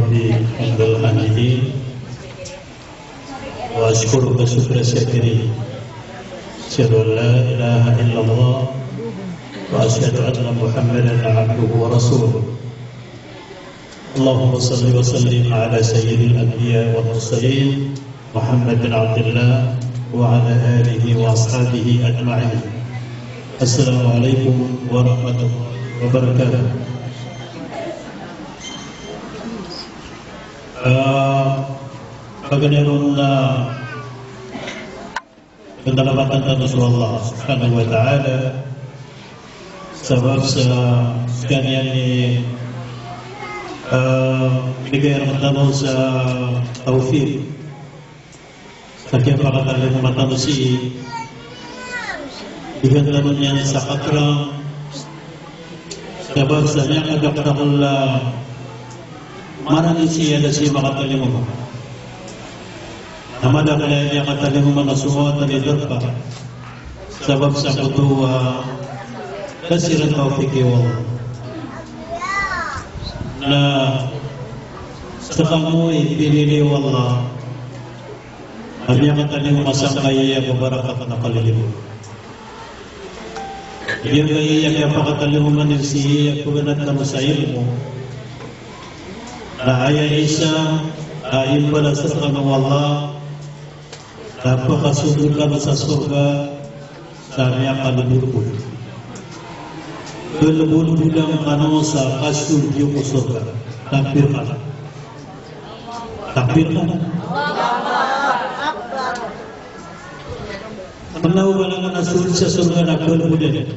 ربي حمد الحامدين وأشكرك شكر الشاكرين أشهد أن لا إله إلا الله وأشهد أن محمدا عبده ورسوله اللهم صل وسلم على سيد الأنبياء والمرسلين محمد بن عبد الله وعلى آله وأصحابه أجمعين. السلام عليكم ورحمة الله وبركاته. Pagkanaroon na pendalamatan ng Allah subhanahu wa ta'ala sebab sekalian ni bigay ang sa taufik sa kaya pakatalang matanusi bigyan naman yan sa katrang sebab sa niya agak-agak marami siya na siya makataling mo namada kaya niya kataling mo mga sumuot na lider pa sebab sa kutuwa kasiran taufik iwang na sa kamoy pinili Allah ang niya kataling masangkaya ya babarakat na kalilimu dia kaya ya pakataling mo manilsiya kuganat na sa ilmo na ayah Isa ayon pala sa kanong Allah napakasundod ka sa surga sa niya kalubulbul kalubulbul ang ano sa kasunod yung surga takbir ka Panaw ba lang nasulod sa surga na kalubulin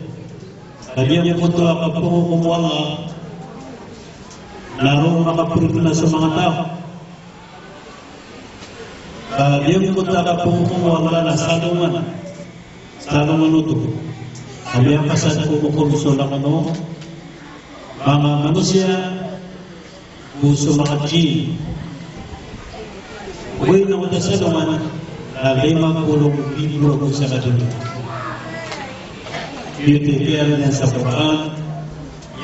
kaya yung punto ang kapungkumwala narong makapurito na sa mga tao. Diyan ko taka pumukumuwala na salungan ito. Kami ang kasad pumukumso lang mga manusia, puso mga G. Huwag na wala salungan na 50 libro ko sa kaduli. Beautiful niya sa Quran.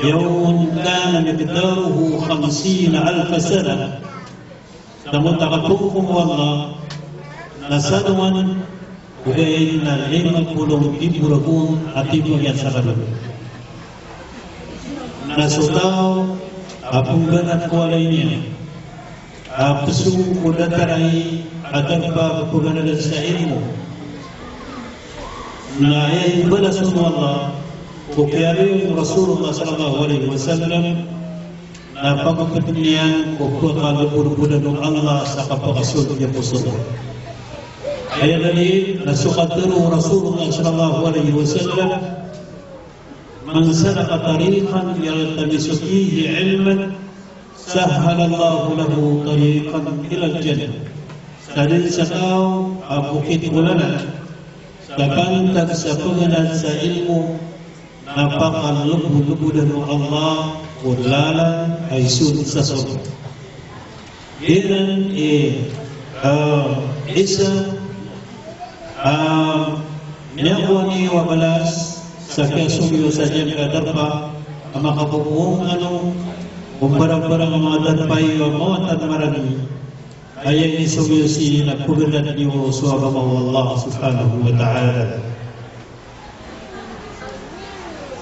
يوم كان مقداره 50,000 سنة تمتعكم والله نسدوا وإن العلم كلهم يبرقون أتيبوا يسرون نسوتاو أبو بنات كوالينيا أبسو كودتراي أدربا كودنا للسعيمو نعيه بلسون والله Kukiari Rasulullah sallallahu alaihi wasallam na pagkakatinian o kalubulubulan ng Allah sa kapakasunod niya po sa ito. Kaya dali, nasukatero Rasulullah sallallahu alaihi wasallam man salaka tariqan yaltamisu fihi ilman sahhala Allah lahu tariqan ila al-jannah. Sadin sa tao, bukit bulana, sa pantag sa pangalan sa ilmu napakalubu-lubu ng Allah udlalan ay sunod sa surga. Yan isa niyakuha ni wabalas sa kasuyo sa diyang kadarpa ang makabubuong kung barang-barang ang mga darpay o mga tanmarani ay ang isuyo si nagpugalan niyo suwabang Allah subhanahu wa ta'ala.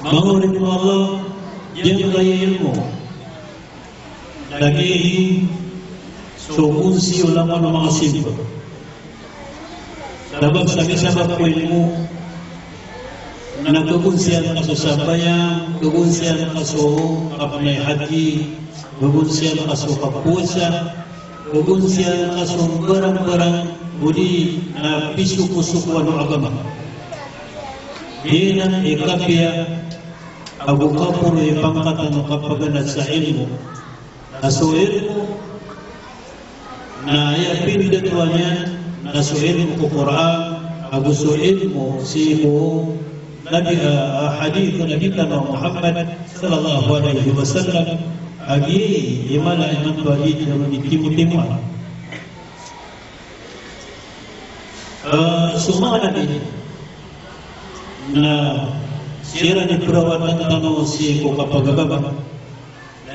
Mengurit Allah yang kaya ilmu lagi sukunsi ulama ng mga simba sabab ko ilmu na kukunsiyan kasasabayan kukunsiyan kaso kapnay haji kukunsiyan kaso kapusa kukunsiyan kaso barang-barang budi na pisu-pusukuan ng agama hinan ikapya Abu Kapur pangkatan kapaganat sa ilmu aso ilmu na pinidatuanyan aso ilmu ko Quran abu so ilmu si mo nabi hadith Nabi Muhammad sallallahu alaihi wasallam agi imala iman bagi naman timu-timu sumana din na sira ni perawatan tanong si ko kapagababa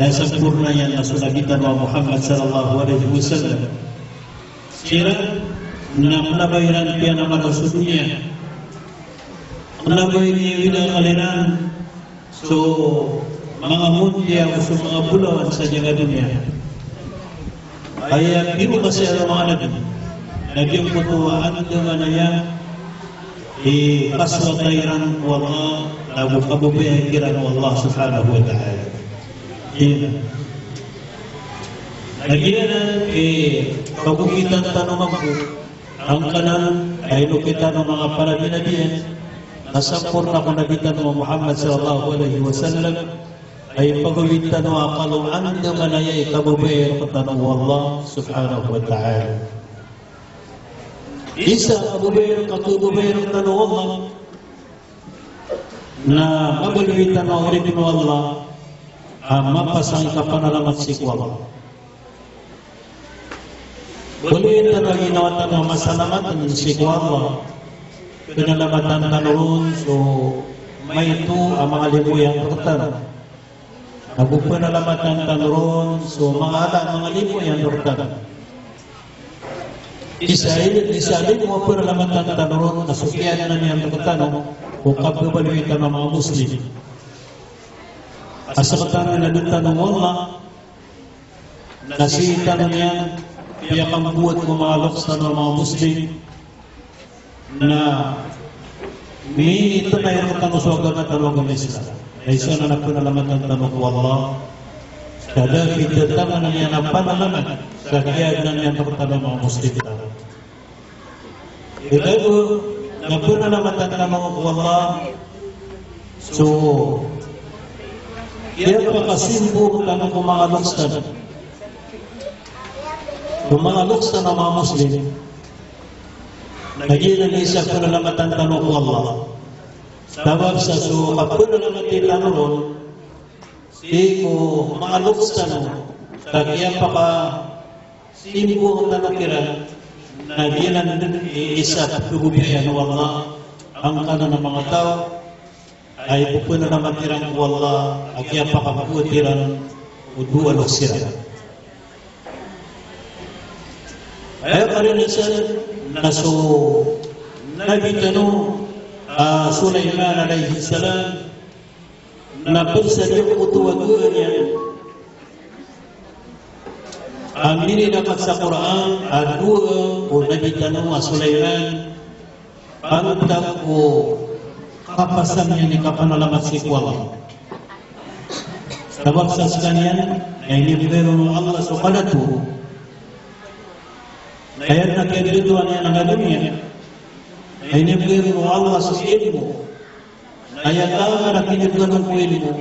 sempurna yang nasulagitan wa Muhammad sallallahu alaihi wasallam. Sira na menabayran pian nama rasulnya. Menabai ni wida kalinan so mga mundia so mga bulawan sa dunia. Ay biru kasi ang mga nabi. Naging kutuwaan dengan ayah kaswatairan wallah lagu kabubayakiran Allah subhanahu wa ta'ala. Lagian kabukitan tanong ako ang kanan ay lukitan ng mga paradinabiyan nasampurna ko nagitan ng Muhammad sallallahu alaihi wasallam ay pagawitan ng akaluan dengan ayah kabubayakiran tanong Allah subhanahu wa ta'ala. Isa kabubayakiran tanong Allah na magawitan ng orikin Allah mapasang kapanalamat si Allah. Boleh tanong ginawatan ng masalamatan si Allah. Pinalamatan tanong so may ito ang mga libuyang doktor. Nagpunalamatan tanong so mga ala mga libuyang doktor. Isa mo pinalamatan tanong na sukyan na niyang doktor kung kapabaluitan ng mga Muslim. Asakatan na nadutan ng Allah nasita na niya kaya kambuat kumalok sa mga Muslim na may ito na yung tanuswagan na talawag ng Islam ay isa na nagpunalaman ng tanong ko Allah kada pindatangan na niya na panalaman sa kaya na niya ng mga Muslim ito nagpunalaman ng tanong ko Allah so kaya pagkasimbo tanong kumalok sa lumalukstan ng mga Muslim, nagilan isa ko na lamatan tanong ko Allah. Tawag sa so, kapag na lamatan tanong, si ko maalukstan kaya paka simbo ang tanakira, nagilan isa kugubihan ng Allah, ang kanan ng mga tao, ay pupuna naman tirang ko Allah, kaya pakaputiran udualok sila. Ay karinisan na so nabitano Sulaiman alaihi salam na bersadya kutuwaguan niya ang dapat sa Quran dua o nabitano Sulaiman panundag ko kapasan niya ni kapanalamat si Allah sabab sa sekalian ay nilibero ng Allah subhanahu kaya nagkirituan niya ng dunia ay nilibero ng Allah sa ilmu kaya tama na kinibganon ko ilmu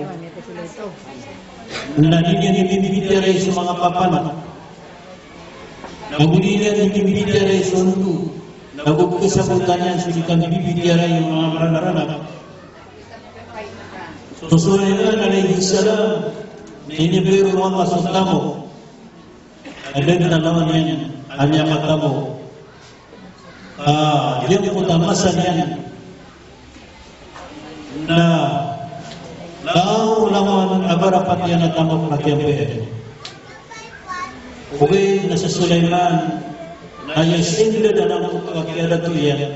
na niya nilibitiray sa mga papana nagulinan nilibitiray sa unto nagugkasabutan niya sa ikang nilibitiray yung mga maranaranap so Sulaiman alaihi salam nilibero ng Allah sa tamo ada na naman yan hanya katamu dia utamasan yan na lau lawan abarapat yan at tamok na kiyampe uwi na sa Sulaiman na yasinda na ng kakiyada to yan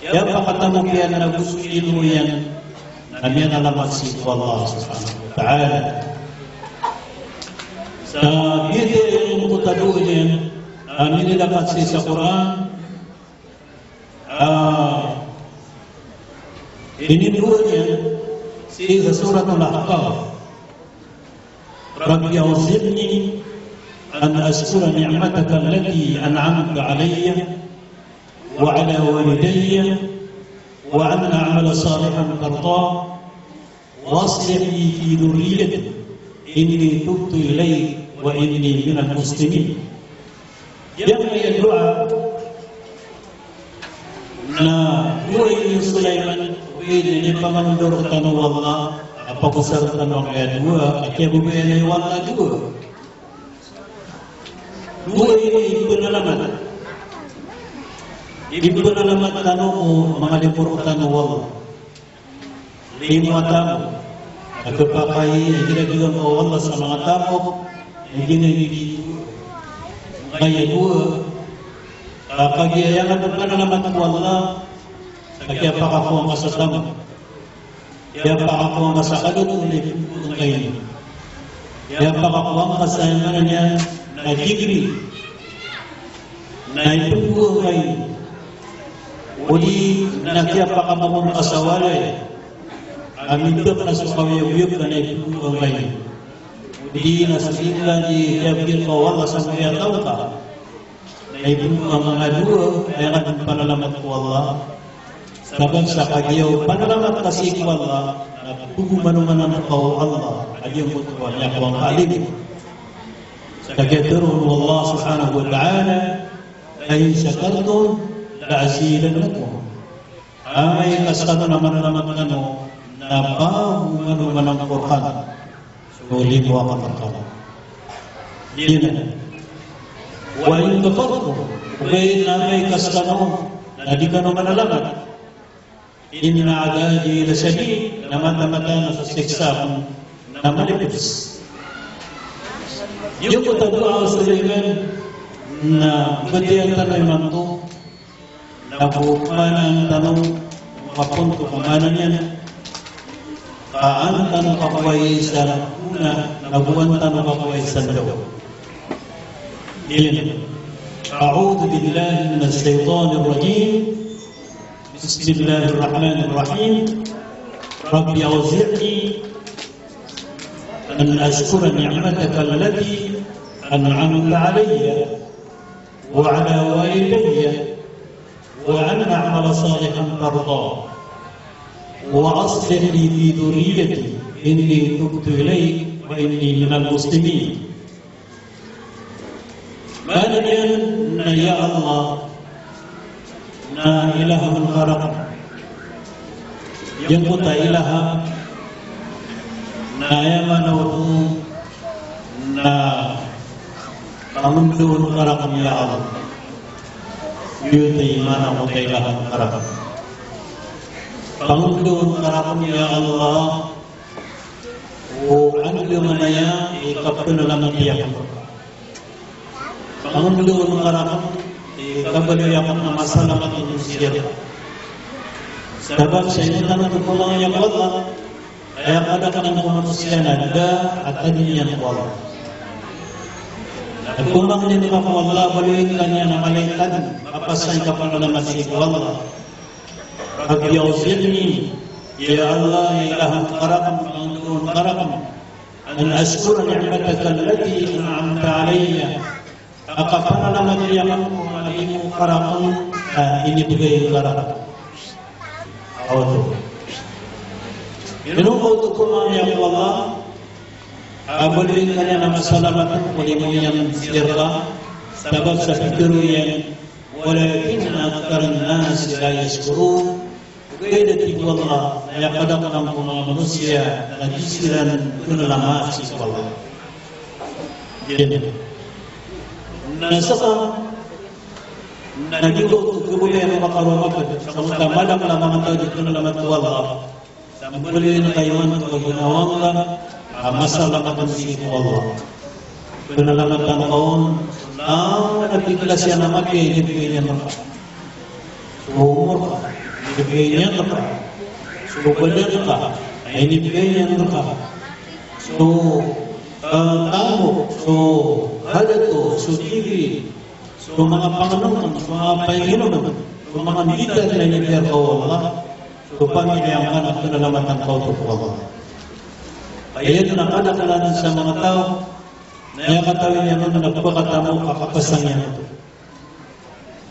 yan pakatamok yan na gusto ilo yan na yan alamat si Allah subhanahu wa ta'ala sa video yang mutaduhin nilalapat siya sa Quran ininuwa niya sa surat Al-Ahqaf Rabbi awzirni an ashkura ni'mataka allati an'amta alayya wa ala walidayya wa an a'mala salihan tardah wa aslih li fi dhurriyyati inni tubtu ilayk wa inni minal muslimin. Yang ayat doa na buhay ni Sulaiman ini pamandor tanong Allah apa kusar tanong ayat dua kaya buhay ni Allah dua ini penalaman tanong mo mga lipurutan ng Allah lima tamo nagpapakai ginagawa mo Allah sa mga tao ginagigit kaya dua kagiyayan at panalamat ko Allah kaya pakakuha ka sa tama kaya pakakuha ka sa kalutulit ng kayo kaya pakakuha ka sa mana niya na digri na ipupo kayo uli na kaya pakamamang kasawalay amindok na sukawiyog na ipupo kayo uli na sa sila di kaya ko Allah sa mga tao ka na ipupo ang mga dua kaya kan panalamat ko Allah sabag sa kagiyaw panalamat kasi ko Allah na pugumanuman ko Allah kagiyaw mo ko niya ko ang kalim kagaturon Allah subhanahu wa ta'ala ay syakartum la'asilan lakum ay kasano naman ano na pagumanuman ang Quran sulit mo ang Quran yun wa in kafartum kaya na may kasano na di ka naman alamat inna adabi lasadid naman-namata na sa siksa na malipis yung kutadua Sulaiman na batiyan tanay manto na bukuman ang tanong mapunto kamanan yan kaan tanong kakway sa una nabuwan tanong kakway sa daw ilin a'udhu billahi minas shaytanir rajim بسم الله الرحمن الرحيم رب أوزعني أن أشكر نعمتك التي أنعمت علي وعلى والدي وأن أعمل صالحا ترضاه وأصلح لي في ذريتي إني تبت إليك وإني من المسلمين ما لنا يا الله na ilaha man kharaq yang puta ilaha na ayaman na pamundun kharaq ya Allah yuti mana puta ilaha man kharaq pamundun kharaq ya Allah o anlu manaya ikapun lang tiyak pamundun kharaq kabalo yakap na masalah manusia. Sebab saya nak berpulang yang Allah, yang ada kan manusia ada adanya yang Allah. Kumang ni mga Allah baluin kanya na malaikat mapasay ka pa na masih Allah. Rabbi awzirni ya Allah ya ilaham karakam panginoon karakam an ashkura ni'mataka allati an'amta alayya akapanalaman niya mo malaking karakam inibigay karakam. Auto. Inuuto ko mga Allah abaluin ka niya na masalamatan kung mo yan sirka sabab sa fitro yan walakin akthar an-nas la yashkurun kaya dati Allah ay kadak ng mga manusia na disiran kunalamat si Allah. Yan. Nasaka nagito kemuliaan makarumakan sa madam na mga tao dito na lamat ko Allah sa kemuliaan kayo man ko ginawang lang masalamatan si Allah pinalamatan kaon nagtigla siya na ibigay niya ka umur ka ibigay niya ka balan ka ay ibigay niya ka tamo halato TV mga Panginoon mga Panginoon mga leader na niliyar ko Allah pamilyaman at pinalamatan ko ito po Allah. Kaya ito nakadakalanan sa mga tao na katawin niya na nagpakatamo kakapasang niya ito.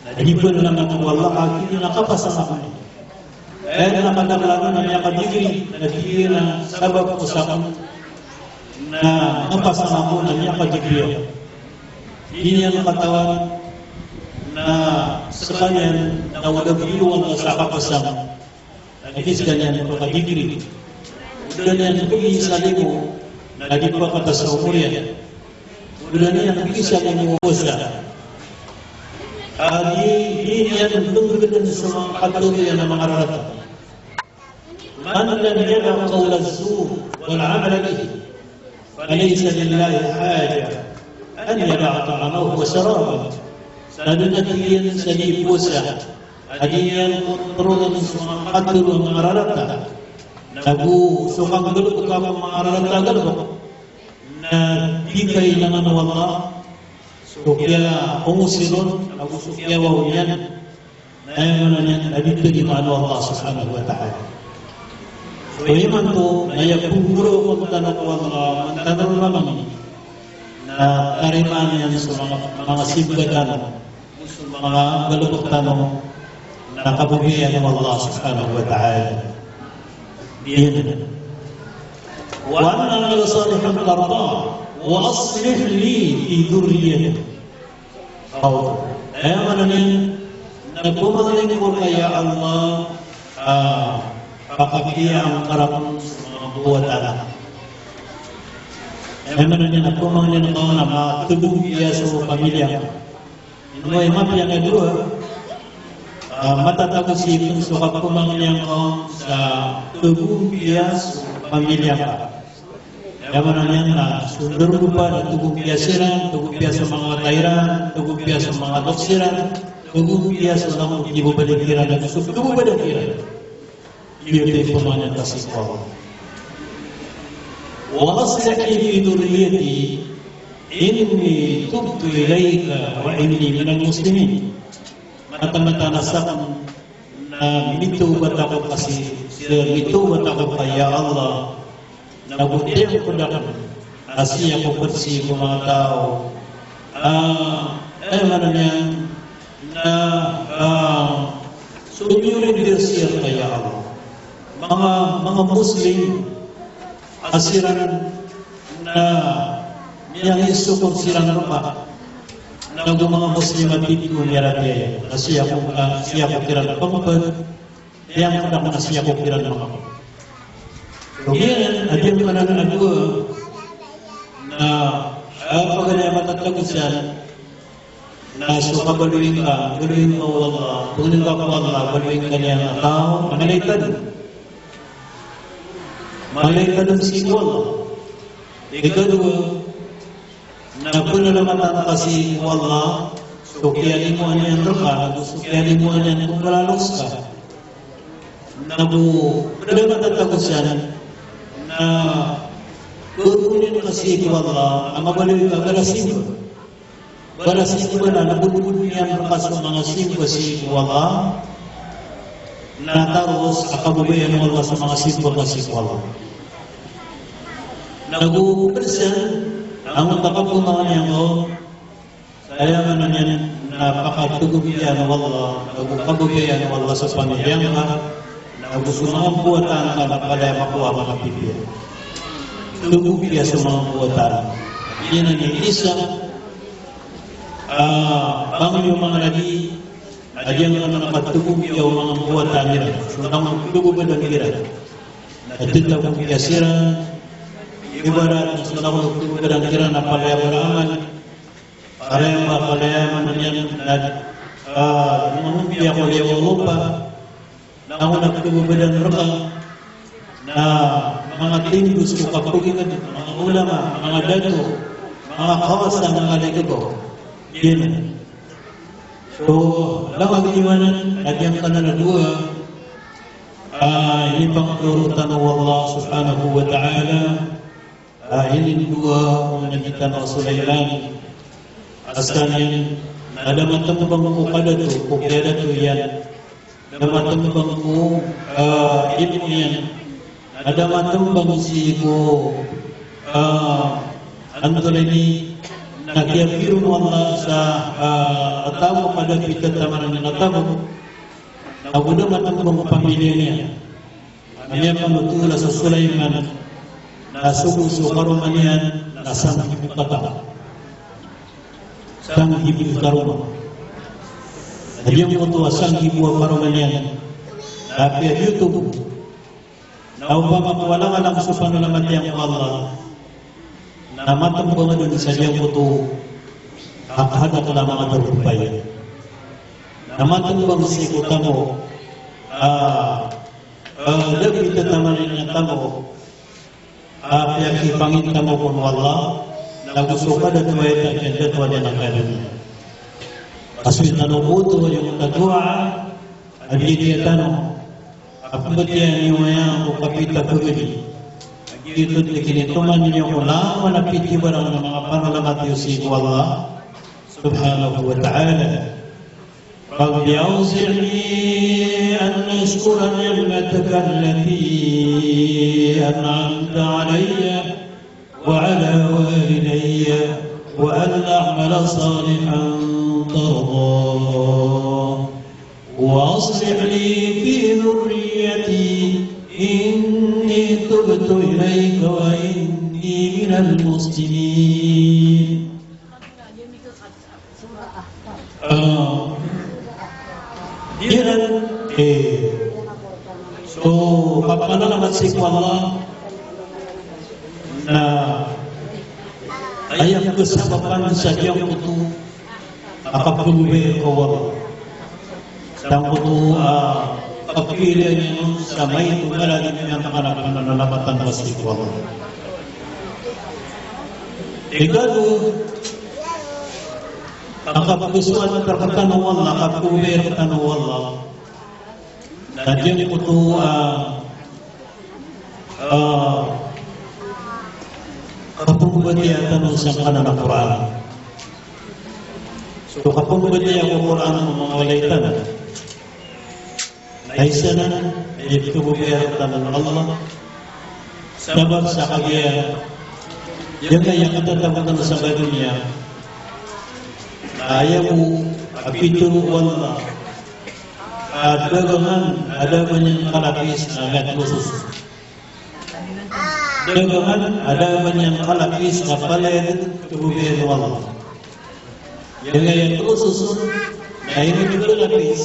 Nalipon naman ito Allah kaki nakapasang ako niya. Kaya nakadakalanan na niya kadigri nadigri na sabab ko sa akin na napasang ako na niya kadigri. Hindi niya nakatawan na sa kanya na walang iwan sa kapasang nagis ganyan ito kadigri. Ulan yan nagiging sa limo na di pa kata sa umur yan. Ulan yan nagiging sa limo siya. Di yan nagtunggulan sa mga katuloyan ng mga rarata. Manala niya ang kaulazur والعمل به فليس لله حاجة أن يدع طعامه وشرابه سنتيا سليب وسع أديا قرون سمحتل ومعررتا نبو سقم قلب كم معررتا قلبك نبيك إلى والله سوكيا أمسلون أبو سوكيا وويان نأمنا نبيك مع الله سبحانه وتعالى وإيمان تو نيكبرو منtanong Allah mantanong naman na tariman yan sa mga simbadan sa mga galubot tanong na kabuhian ng Allah subhanahu wa ta'ala. Diyan. Wa anna ala salihan tarda wa aslih li fi dhurriyyati. Ayaman na nagpumagaling ko kaya Allah pakakiyang ang karapang sa mga buwatan. Ayaman na nagpumagaling ko na matubog iya sa pamilya. Ino ay mapiyang edwa, matatagusipin sa kapumagaling ko sa tubog iya sa pamilya ka. Ayaman na yan na sundar mo pa na tubog iya siran, tubog iya sa mga tayran, tubog iya sa mga doksiran, tubog iya sa mga ibubalikiran at sububalikiran. Yun pemanen kasih Allah. Wa aslih fi dhurriyyati inni tubtu ilaika wa inni minal muslimin. Mata-mata nasakan na mitubat ako kasi mitubat ako kaya Allah. Nabutihan ko dakan asya ko bersih ko mga tao. Mana niya na sumiyurin bersih kaya Allah. Mga Muslim asiran na yang isukong silang rumah na mga Muslim at dito nirate na siya ko kiran pangpad yang kadang na siya ko kiran mga kemudian ada yang pandangan dua na pagkanya matatagusan na suka baluin ka Allah tunin ka Allah baluin ka niya tao malaikat dan siwal. Ikadua, na panalamatan kasi Allah, sukiyanin mo yan raka, sukiyanin mo yan kung malalos ka. Panalamatan na kukunin kasi Allah, ang mabaliw ka, balasin mo na, nabubud niyan raka sa mga simba si Allah, na taros akabubayan mo Allah sa mga simba kasi Allah. Nag-uupersan ang matapapunan niya ko kaya man niya napakatugubiyan ng Allah nagkagubiyan ng Allah sa pamilyang ka nagusunang buwatan ka na kaya makuha mga pipil tugubiyan sa mga buwatan yan ang isa bang yung mga nagi adyang nga nakatugubiyan ang mga buwatan nila so nang tugubiyan ng gira natutang kong kasiran ibarat sunahul kadang kira na palayaman yan na mangumpiya ko liya lupa na ako nagtububadan raka na mga tindus ko kapugikan mga ulama, mga dato mga kawasan ng alikito yan so lang iwanan at yung kanana dua ini pangturutan ng Allah subhanahu wa ta'ala ini dua menyajikan Rasulullah asalnya ada matang bangku kada tu kukada tu yan ada matang bangku ilmu yan ada matang bangku siku antara ini nakiafirun Allah sa atamu pada kita tamaran yang atamu nabuda matang bangku pamilya niya pamutula sa Sulaiman nasubuso karumanian nasang hibukata sang hibukata Hadiyang mutua sang hibuwa karumanian tapi YouTube na upama walang alam sa panalaman niyang Allah na matang ba nga dun sa diyang mutu hakahadak na mga tarumpayan na matang bang sikuta mo labi tatamanin ng tamo yang ipanginta mo kung Allah nagusuka na tuwaya at jadwa niya ng kalunya. Kaso nanubuto yung tadwa at hindi tanong apat yan yung kung kapita kugili ito kinituman niyo kung lang malapit ibarang ng mga panalamat yusin Allah subhanahu wa ta'ala. رب أوزعني أن أشكر نعمتك التي أنعمت علي وعلى والدي وأن أعمل صالحا ترضاه وأصلح لي في ذريتي إني تبت إليك وإني من المسلمين. So pagpanalamat si Allah na ayam kesababan sa diyang puto akapulwe ko wala sang puto pagpili niyo sa may tumalagin niya ang panalapatan na si Allah. Ikado ang kapagustuhan ng perkataan Allah, kapag-uwi ang perkataan Allah, na diyan po ito kapag-ubadi ang tanong sa kanan ng Quran. So kapag-ubadi ang Quran ng mga walaytan, ay sana, ay kapag-uwi ang tanong ng Allah, sabab sa kagaya, yan ay ang katatapatan sa dunia, ayamu apituru Allah dagangan ada banyak kalapis agak khusus dagangan ada banyak kalapis kapalnya kebubian Allah yang khusus nah ini juga lapis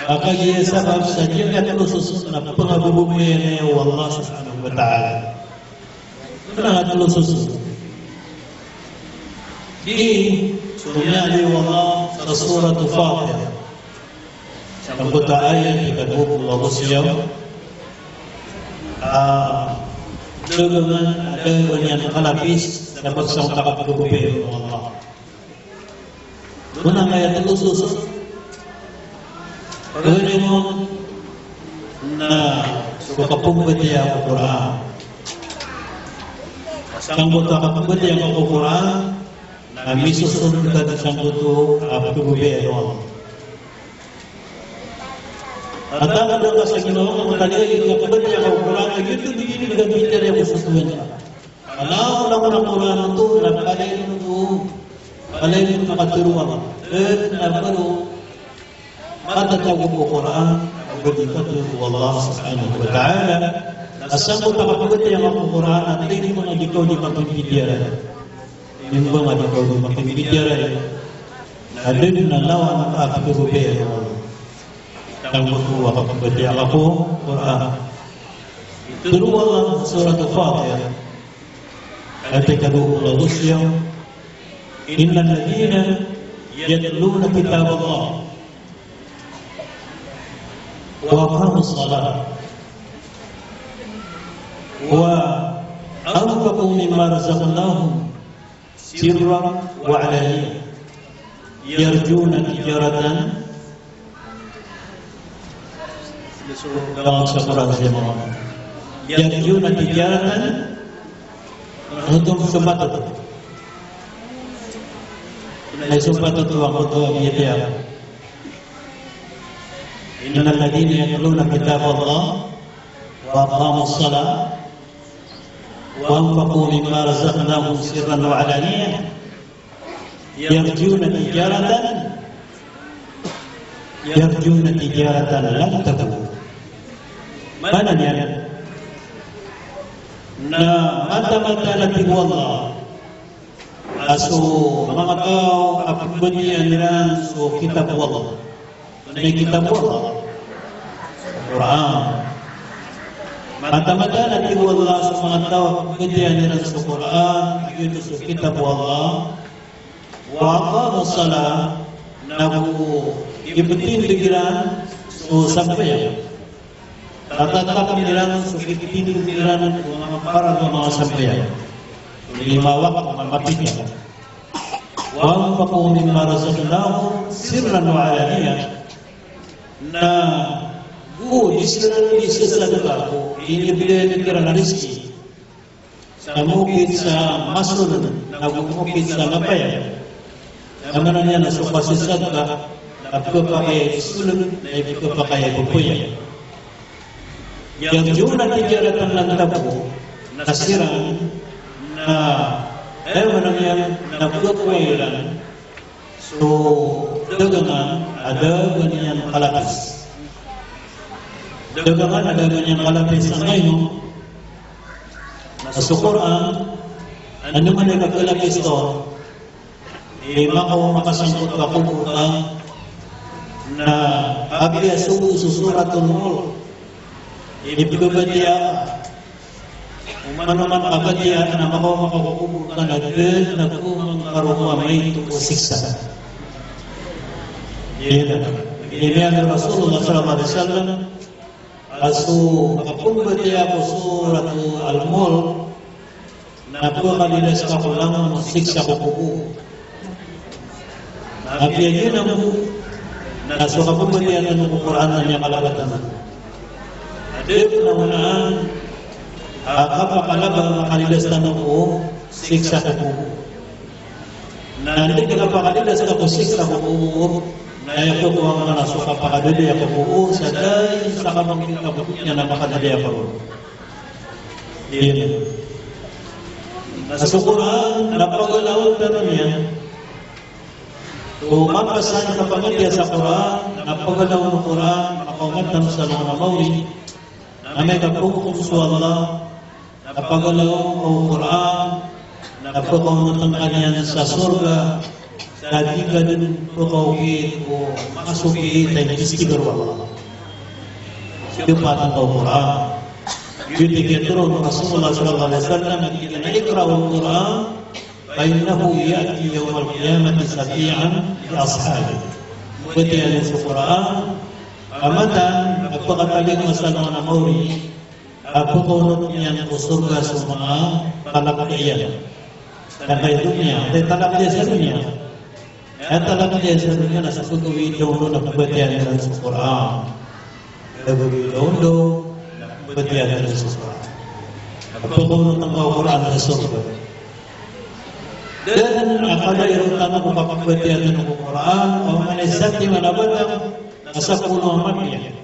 maka dia sebab saja yang khusus na pengabubuyan Allah subhanahu wa ta'ala kenapa khusus di Sumiyali Allah sa surat Al-Fatiha Sambut ayat ikadwuk Allah siyaw Dagangan ada banyak kalapis na pagsang takapagubin Allah. Unang ayat itu susun pagawin mo na sukapungkati ang Quran Sambut takapagkati ang Quran na misusun ka sa buto pagubin Allah. At ang ka sa Ginoo nga talaga kapag niya ang Quran ay ito digini nagabitar yung susuwan niya. Alam lang ang Quran ito napalay ito palay ito nakaturuan. At naparo matatawag ko Quran berikatu Allah subhanahu wa ta'ala. Asal mo takapagod niya ang Quran at hindi mo na ikaw di makikidiyaran. Yung ba nga ikaw di makikidiyaran na din na lawan ang pagubin Allah. Ang butuwa kapag ako Quran. Turu Allah surat Al-Fatiha. At ikaduh Allah siya. Innal ladina yatluna kitab Allah wa aqamus salat wa anfaqu mimma razaqnahum sirran wa alaniyah yarjuna tijaratan dalam sekolah semua. Yarjuna tijaratan untuk sumbat itu. Nah sumbat itu waktu itu dia. Innal ladina yatluna kitab Allah wa aqamus salat wa anfaqu mimma razaqnahum sirran wa alaniyah yarjuna tijaratan lan tabur. Mana niya? Na mata-mata natin Allah. Aso mga tao kapagbanyan nila so kitab Allah. Tunay kitab Allah. Quran. Mata-mata natin Allah sa mga tao kapagbanyan nila sa Quran. Yun so kitab Allah. Wa aqamus salat nagu ibutin pikiran so sampai Tatap nilang sukitin nilang para mga sambayan. Limawak mapikya. Wang paku mimma razaqnahum sirran wa alaniya. Na di sila ko inibigay ng rizki sa mukit sa masul na mukit sa mapaya. Amanan niya na sa pasisad ka napapakaya sulun na ipapakaya bukuya. Yang jumlah tijaratan lang tabo nasirang na ayaw yang napapakailan so dagangan ada ganyan kalapis. Dagangan ada ganyan kalapis sa ngayon sa Quran ano man ay nagkalapis to makasangkot ako na abya susuratul mulk ibigabadiya umano-man abadiya na makakukubukan na din na kung karuha may tukusiksa. Ini Rasulullah SAW asu kapubadiya ko suratul al-mulk na po kanila sa kakulang siksa ko kuku. Abya yun ang na so kapubadiya ng Quran na niya kalagatan. Adib na unaan kapakalaba makalilastan ako siksa ko. Na hindi kapakalilas ako siksa ko na ito ko ang mga naso kapakadali ako sa day sa kamangkin kabukit niya na makadali ako. Yan. Nasa Quran, napagalawag na niya. Mapasan kapangit sa Quran, napagalawag ng Quran, makaumatan sa mga mawri, na may kapukong sa Allah, napagalaw ang Quran, napagalaw ang kanya sa surga, sa di ka din pagkawin o makasuki tayo istigar Allah. Yung patang ang Quran. Yung tikituro ng Rasulullah SAW, na ikra ang Quran, فإنه يأتي يوم القيامة شفيعا لأصحابه. Ketika sa Quran, amatan pagpakataling masalah na mauri, pagkukunod niya ng surga sa mga kalakaiyan. Karena dunia, talak dia sa dunia. Talak dia sa dunia na sa tutuwi doon na pagpatihan sa Quran. Nagawin doon na pagpatihan sa Quran. Pagkukunod ng Quran sa surga. Dan akala yung tanong kung kapagpatihan ng Quran o manisati manabatang nasa puno mamaya.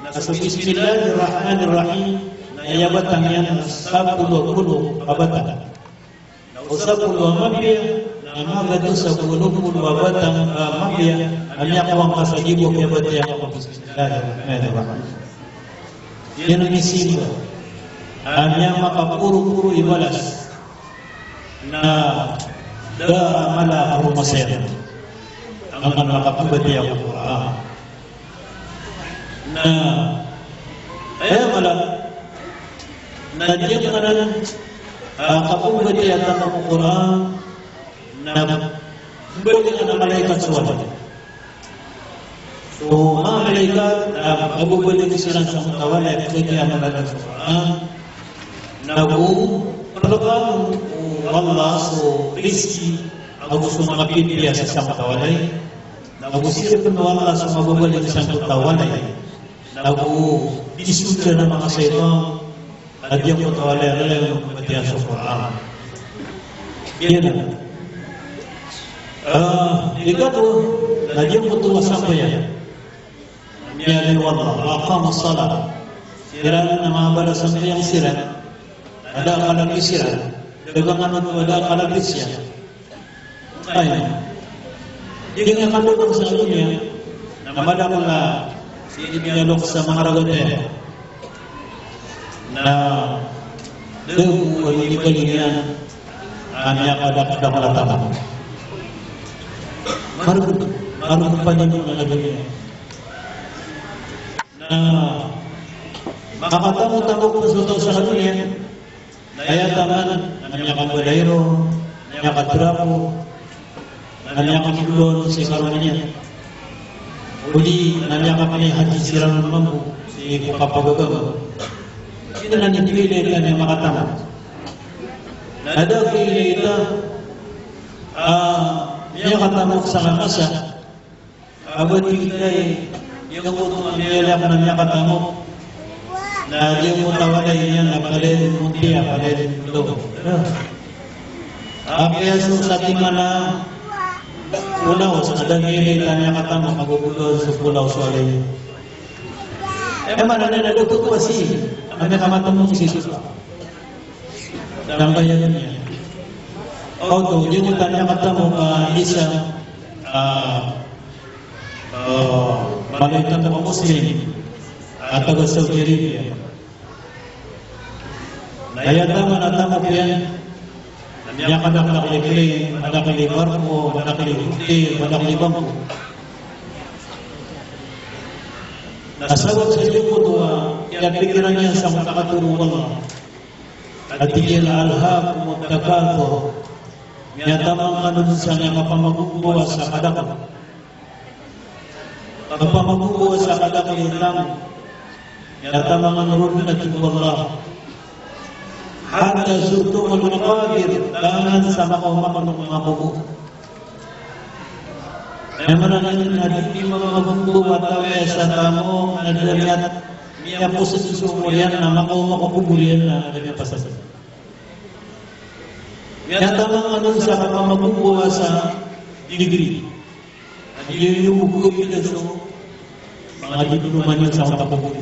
Nasa Bismillahirrahmanirrahim na yabatang yan sa puno kabatang. Sa puno mamaya na magado sa puno kabatang mamaya amya kawang kasagibok yabatang ako Bismillahirrahmanirrahim. Yan ang isibo. Amya makapuro-puro ibalas na mala rumasen ang nakapabati ang Quran na mala na diyan kanan kapabati ang Quran na balik na malaikat sa wala. So mga malaikat mabubalik sila sa katawan ay kaya malalag sa Quran na perlukan Allah so rizki ako sa mga pipiliya sa isang katawalay ako sisipin na Allah sa mababalik sa isang katawalay ako disudya ng mga saitong at yung katawalay na lang yung matiyan sa Quran. Yan na ikato na yung mutuwa sa kaya niyari Allah akama salat sira na mga balasan kayang sira ada kalang isira dagangan ada kalabis ya. Ay. Hindi nga kalulong sa dunia na madamang na sinibiyalok sa mga ragote na doon ay ikalingan kanya kada malataman. Marunong pa niyo na dunia na makatamo-tamo po sa dunia kaya taman nanya kabalairo, nanya kadrapo, nanya kabulon sa karunya. Uli nanyakap ni Haji Sirang Mampu si Kapagagam. Sino na nipili ka niya makatama? Nada pili ito niya katamok sa kamasa. Abad kita yung utong niyalak na niya katamok na yung mutawalay niya na palin muntiya, palin ito. Kaya sa timana pulau sa dangili niya katamok magugulol sa pulau suwalay. Mana na naluto ko kasi kami kamatamok si Jesus. Dambayan niya. Although, yung tanya katamok isa malaikat na Muslim at taga Saudi Arabia. Nayataman at tamok yan. Niya ka nakakili, manakili barko, manakili hukli, manakili bangko. Nasabot sa iyo po kaya pikiran niya sa makakatulong Allah. At tigil alhaq mutakato. Niya tamang kanun sa niya kapamagubuwa sa kadakot. Kapamagubuwa sa kadakot lang. Niya tamang kanun na Allah. Hatta surtumul maqabir tangan sa makaw-makanong mga bubo. Ay manananin na di mga bubo at away sa tamo na daliat niya po sa susumulyan na makaw-makakubulian na daliat pasasas. Niya tamang anong sa kapamagubuwa sa digri. At yung bubo ito sa mga dinuman yun sa kapagubuli.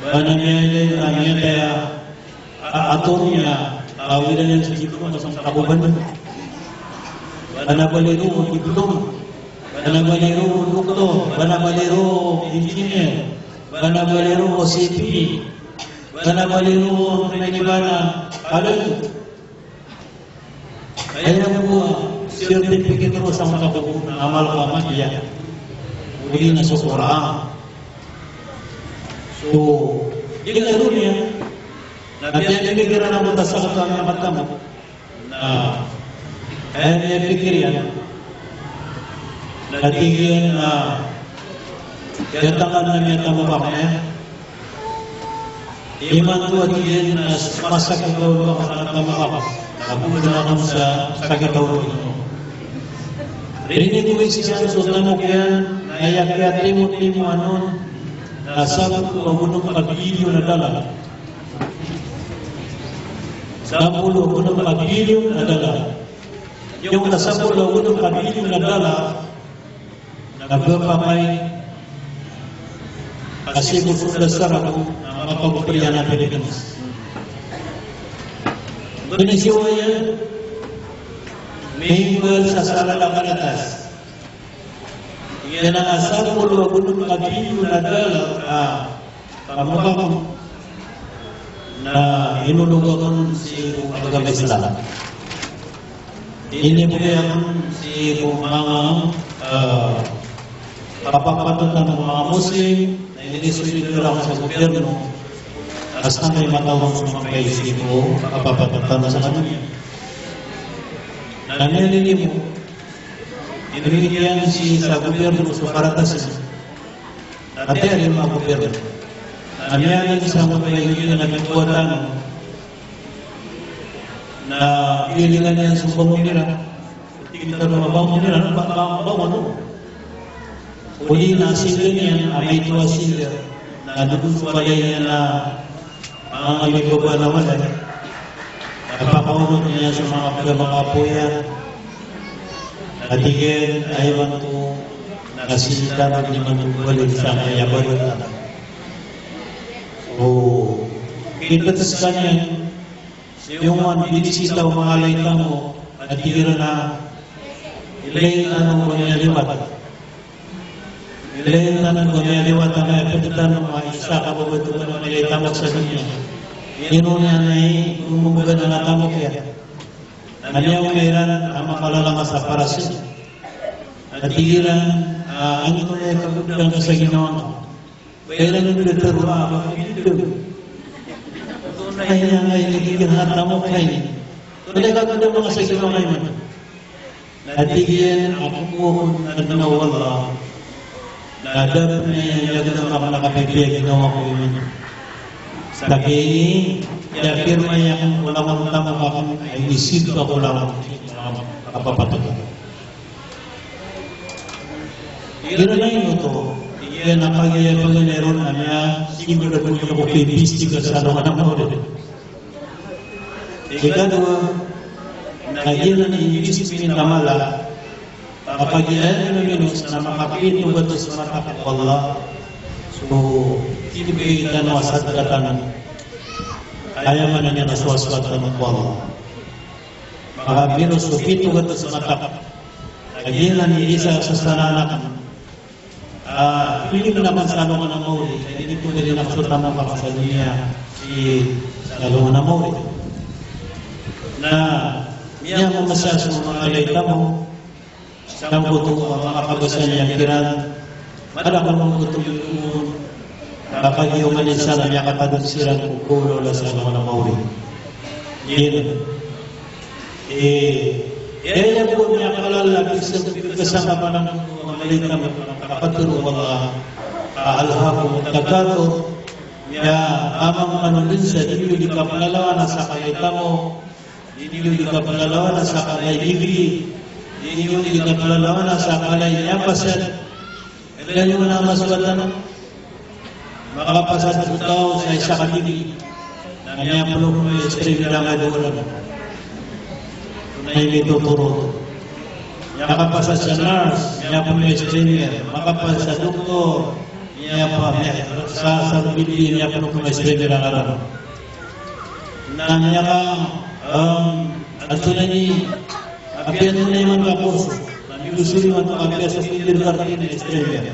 Banamiyay niya kaya aturnya awilan yang segitu masang kabuban bana balero diploma bana balero doktor bana balero engineer bana balero OCP bana balero penibana ada kaya po sertifikat terus sama kabuban amal kamat ya uli na sa Quran so jadi dunia Nabi yang pikiran ang matasakot ang matamo na ayan yung pikiran natigyan na yatangan na niya tamabaknya iman to at iyan na masakit daw ka sa tamabak nabubulan ako sa sakit daw ito rinig ko siya so tamok yan nayakyat timo anon nasabot ko mabunong pag-video na dala 10 unang pag-ilim adalah yung nasa 10 unang pag-ilim adalah nagpapamay kasi gusto dasar ako na mapagpaparihan ng Pilipinas. Inisiwa yan member sa sala ng kanatas. Yan ang asa 10 unang pag-ilim adalah pamabang na inulugan si agama Islam. Ini po yung si mga kapapatutan ng mga Muslim na inisunod lang sa gobyerno hasta may matawang sa mga paisip ko kapapatutan sa kanila. Nanilili mo, inibigyan si sa gobyerno sa karatasan at yung mga gobyerno. Amiyanin sa mga paligid na nagbuwatan na ilingan niya sa bangong nila. Kita na mabangong nila, ano? Uli na sila niya, may tuwa sila, na nagbuwalay niya na mga ibaba na wala. Napakaunod niya sa mga pagkakapuyan. At higit, ayaw to nasita na naman balik sa kanya balutan. Oh, kita sa kanya, yung binisita o mga laytang mo, at hira na ilayin na ng kunyaliwat. Ilayin na ng kunyaliwat na may pagkatan ng mga isa kababato na mga laytamok sa dunya. Inuna na umubuga na natamok yan. Nandiyaw mayroon ang makalalang sa parasin. At hira, ang ito na kagudang sa ginawa. Kailan yung diteruha, makikita. Kaya nga yung hatamo kayo. Talaga ka ng mga sagilaw kayo. At higyan, ako po nagnawa Allah. Ada yang jaga nakapipig ginawa ko yun. Sa kini, ya firma yang ulang-ulang ako ay isip ko lang kapapatid. Ira na yun ito. Iya napag-iyapaganero na niya siguro na niya ko kibistig sa ano ng mga ulit. Ikadua, nagyan na ibis minamala kapag iyan na minus na makapito ba ito sa mata ko Allah. So, ibigay ito na wasad katanan. Kaya man na niya naswaswatan ng Allah. Makabinos, upito ba ito sa mata ko. Nagyan na ni isa sa sananak. Hindi ko naman sa ano ng Mauli. Hindi ko din nakasutan ng kapasal niya si Salomon ng Mauli. Na niya mo masas mo mga layta mo sa buto mo mga pagasan niya kiran ada ka mong buto yun kapag yung maninsa na niya kapag sirang kukulo na sa mga Mauli. Yun. Kaya po niya kalalagi sa kasama pa ng mga layta mo kapaturo mga kaalhapon at nagkato niya amang manulinsa hindi ka palalawa na sa kalita mo. Hindi ka palalawa na sa kalay igri. Hindi ka palalawa na sa kalay yapasan. Kailan yung namaswatan makapasad utaw sa isa kaligi. Kanya pulong mo yung stream na nga doon. Tunay may tuturo. Makapasad sa nurse, niya po may streamer. Makapasad sa doktor, niya po sa sarbili, niya po may streamer ang araw. Nanya ka ato na ni apian na naman kapuso namiusuri man ito apian sa kindergarten na streamer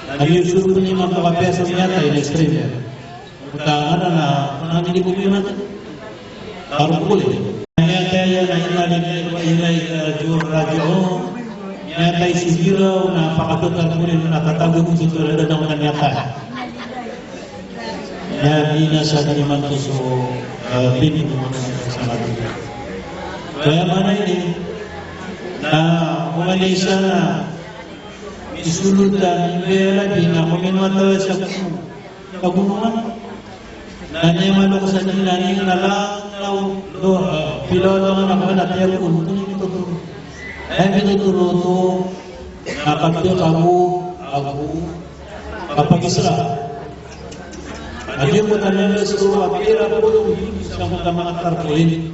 namiusuri ko naman ito apian sa miyata na streamer kaya na hindi ko naman karong kulit kaya na inay radyo nyatay si Zero na pakatutan ko rin nakatago ko sa tulad ng mga nyata ya ina sa naman to so pinin mo sa mga kaya mana ini na umalis na isulod na ibera din na kuminwata sa kagunungan na niya man ako sa nilaning nalang pilolo nga naman at yung untun ituturo ay pinuturo to napagyo ako kapag isra Adio mo talaga sa apira po yung isang mga tarpuin.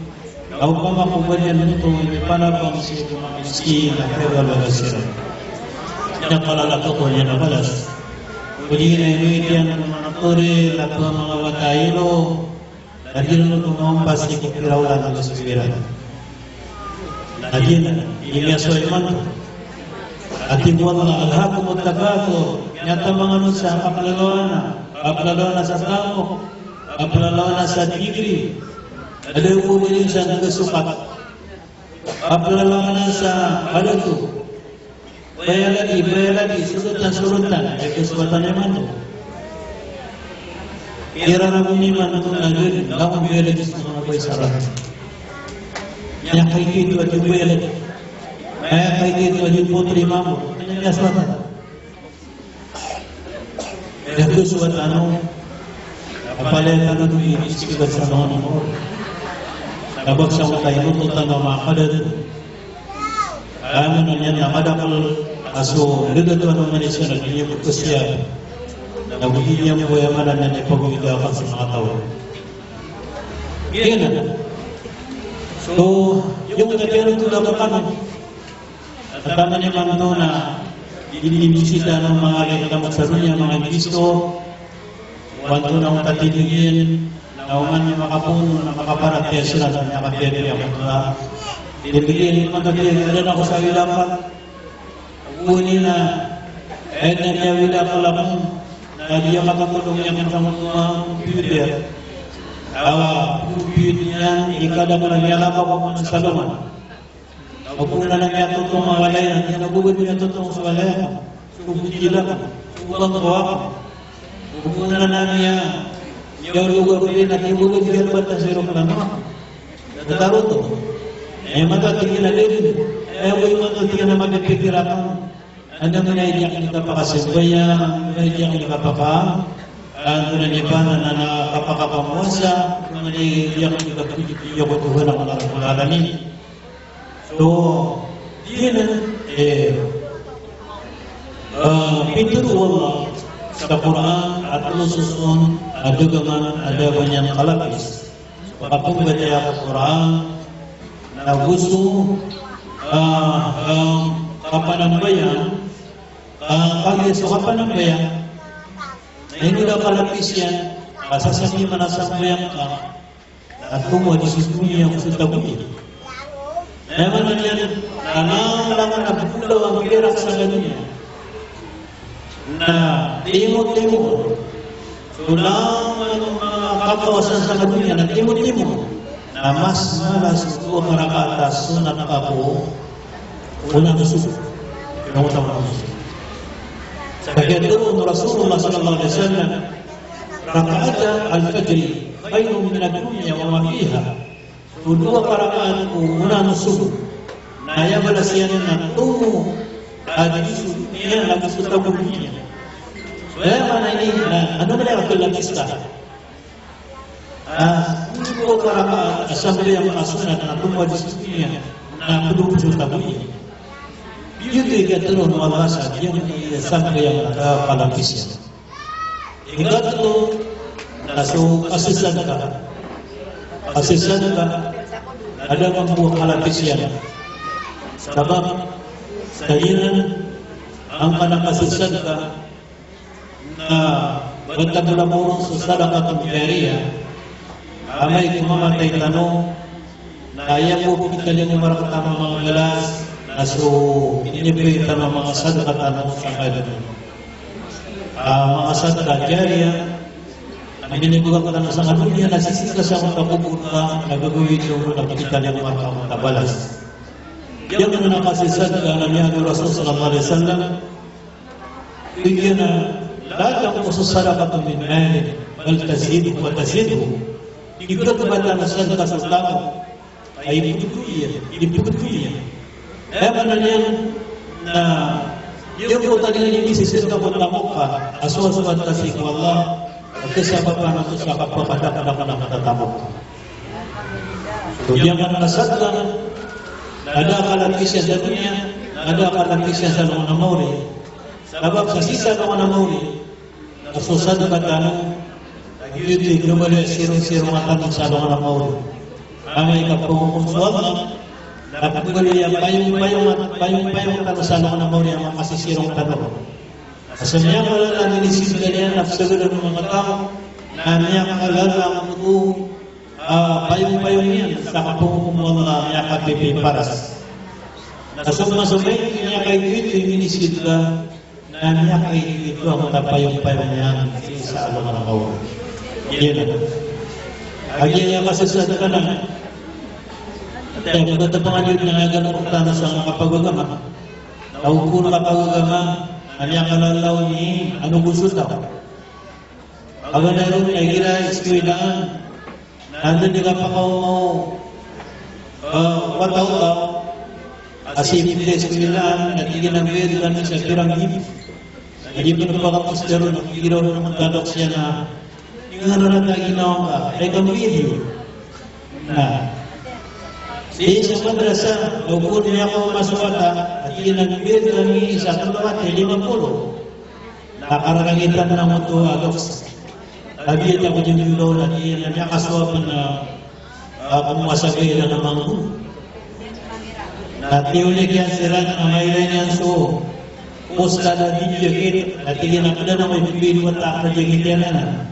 Ako pa makubanyan nito, may panabang si na kaya wala sila. Yan palalato ko niya na balas. Kuni na iniitian ng mga turi, lato ng mga watayilo, dahil nung tumampas ni Kipiraw ng Lasubira. Dahil iniasoy man. At ibuwan mga alhako mo tagato, yata mga nun sa Apalalawa na sa tao, apalalawa na sa tigri. Ada yung pumilin sa nagasukat. Apalalawa na sa alato. Baya lagi, surutan. Ay kasubatan naman ito. Kira na bumiman ito na gano'n. Lakong baya lagi sa mga boy sarap. Yang kay kito at yung baya lagi. Kaya kay kito at yung putri mamo. Kanya niya swatan. Dahil suat ano, kapalay ka na doon iistigat sa mga mo. Kapag sa mga tayo tutan na makadad, kaya na niyan na madakal aso, lidad ano man siya naging ko siya, nagiging niya po yaman na niya pag-uwigakan sa mga tao. Yan na. So, yung kagayang tulad ka kami, at tama niya man ito na inimisita ng mga kaitamot sa dunya, mga Kristo, wanto na katiligin, na uman yung makapuno, na makaparatya sila na nakapere ang mga tinigin, magkatiligin, alam ako sa wilapan, pagkunin na, kahit na niya wilapan lang, na diya makapulong niya ng mga computer, computer niya, ikada mo na niya lang ako ng Salomon. Huwag na lang niya totoong mga walayan. Yan nagugod niya totoong sa walayan. Subukila ka. Subukang kawa ka. Huwag na lang niya. Yung lugar ko rin at ibugod niya ba't na sirok lang ako. Nataro to. Ay magkatigil na din. Ay huwag yung magkatigil na magpipikirapan. anda menaidiak ni kapakasimbayang, menaidiak ni kapaka, ando na nibanan na nakapakapamuasa, menaidiak ni kapakitiyo ko Tuhan ang Rabbul Alamin. So, yun pintu Allah sa Quran at lususun ada gaman ada banyak kalapis. Kapag baca Al-Quran, na gusto kapanambayan, kapanambayan, na hindi ka kalapis yan, kasasami manasambayan ka, at kung wadi susunin ang sutabunin. Naman na yan, nangangalangan na bulaw ang pirak sa ganyan, na timot-timot, sulang mga kapawasan sa dunia na timot-timot na mas malas ko marakatas sunat ako unang susunod. Kaya turun Rasulullah sallallahu alaihi wasallam rakaata al-fajr khairun min ad-dunya wa ma fiha. Dua rakaat unang susunod. Na ya balasiyan na tumo hadis niya lagi sa dunia. Kaya mana ini, ano ba yung kulakista? Hindi ko karaka asambli ang masunan na tumwa di dunia na pedulong tabuhi. Yun yung gatunon mabasa, yung asambli ang kalakisya. Ikatlo, naso kasisan ka. Kasisan ka, ada mampu kalakisya. Sebab, sahiran ang kanakasisan ka, na bertambah murung sedekah jariyah, amai kumamatay tanong na ayaw po kita yung marakata ng mga galas na so inibigita ng mga sedekah tanong sa kanila. Mga sedekah jariyah na binibigyan ka sa kanila na sisika sa mga kapupunta na gagawin yung nakikita yung mga kabalas. Yang na nakasisadka na niya ng Rasul sallallahu alaihi wasallam, bigyan na لا تنقص الصدقة من مال بل تزيد وتزيده. Ikut kepada sedekah sedekah, ini betul. Sebenarnya, yung tadi ini sedekah bertamuka, asal-asal tasik Allah, kesabaran itu siapa kepada kadang-kadang tamu. Yang mana sedekah, ada kalan kisah dunia, ada kalan kisah dalam namuri. Sebab sisa dalam namuri. Susah dekat tanah, itu kembali sirung-sirung akan salam orang mau. Kami kapung suami, dapat kembali yang payung akan salam orang mau yang masih sirung tanah. Asalnya kalau tadi di sini kalian nafsu dan mengetahui, nanya kalau itu payung-payungnya sama kapung Allah yang KTP paras. Masuk-masuk ini kayak gitu ini sudah. Nanya kayak itu ang payung-payungnya sa alam ng kawan. Yan. Agyan niya kasi sa kanan. At ang katapangan yun na naganapunta sa mga kapagagama. Naupo na kapagagama, kanya kalalaw ni ano gusto daw. Aga na rin ay gira iskwilaan. Nandun niya kapakaw mo wataw-taw. Asipin niya iskwilaan at iginagwid ka sa pirang hip. Jadi penempatan sejarah kira orang mengadop siya na yung ano na ginawa ka ay gamitin. Nah, sa madrasa, upun niya ako masukata at ginagwid kami sa kalawat ay 50. Nakararangitan na mo ito agos. Sabi ako yung doon at niya kaswapan na pumasabi na naman. Natiulig yan sila na mayroon yan so Ustaz tadi jahit, nanti nak ada nama bimbing watak jahit yang mana?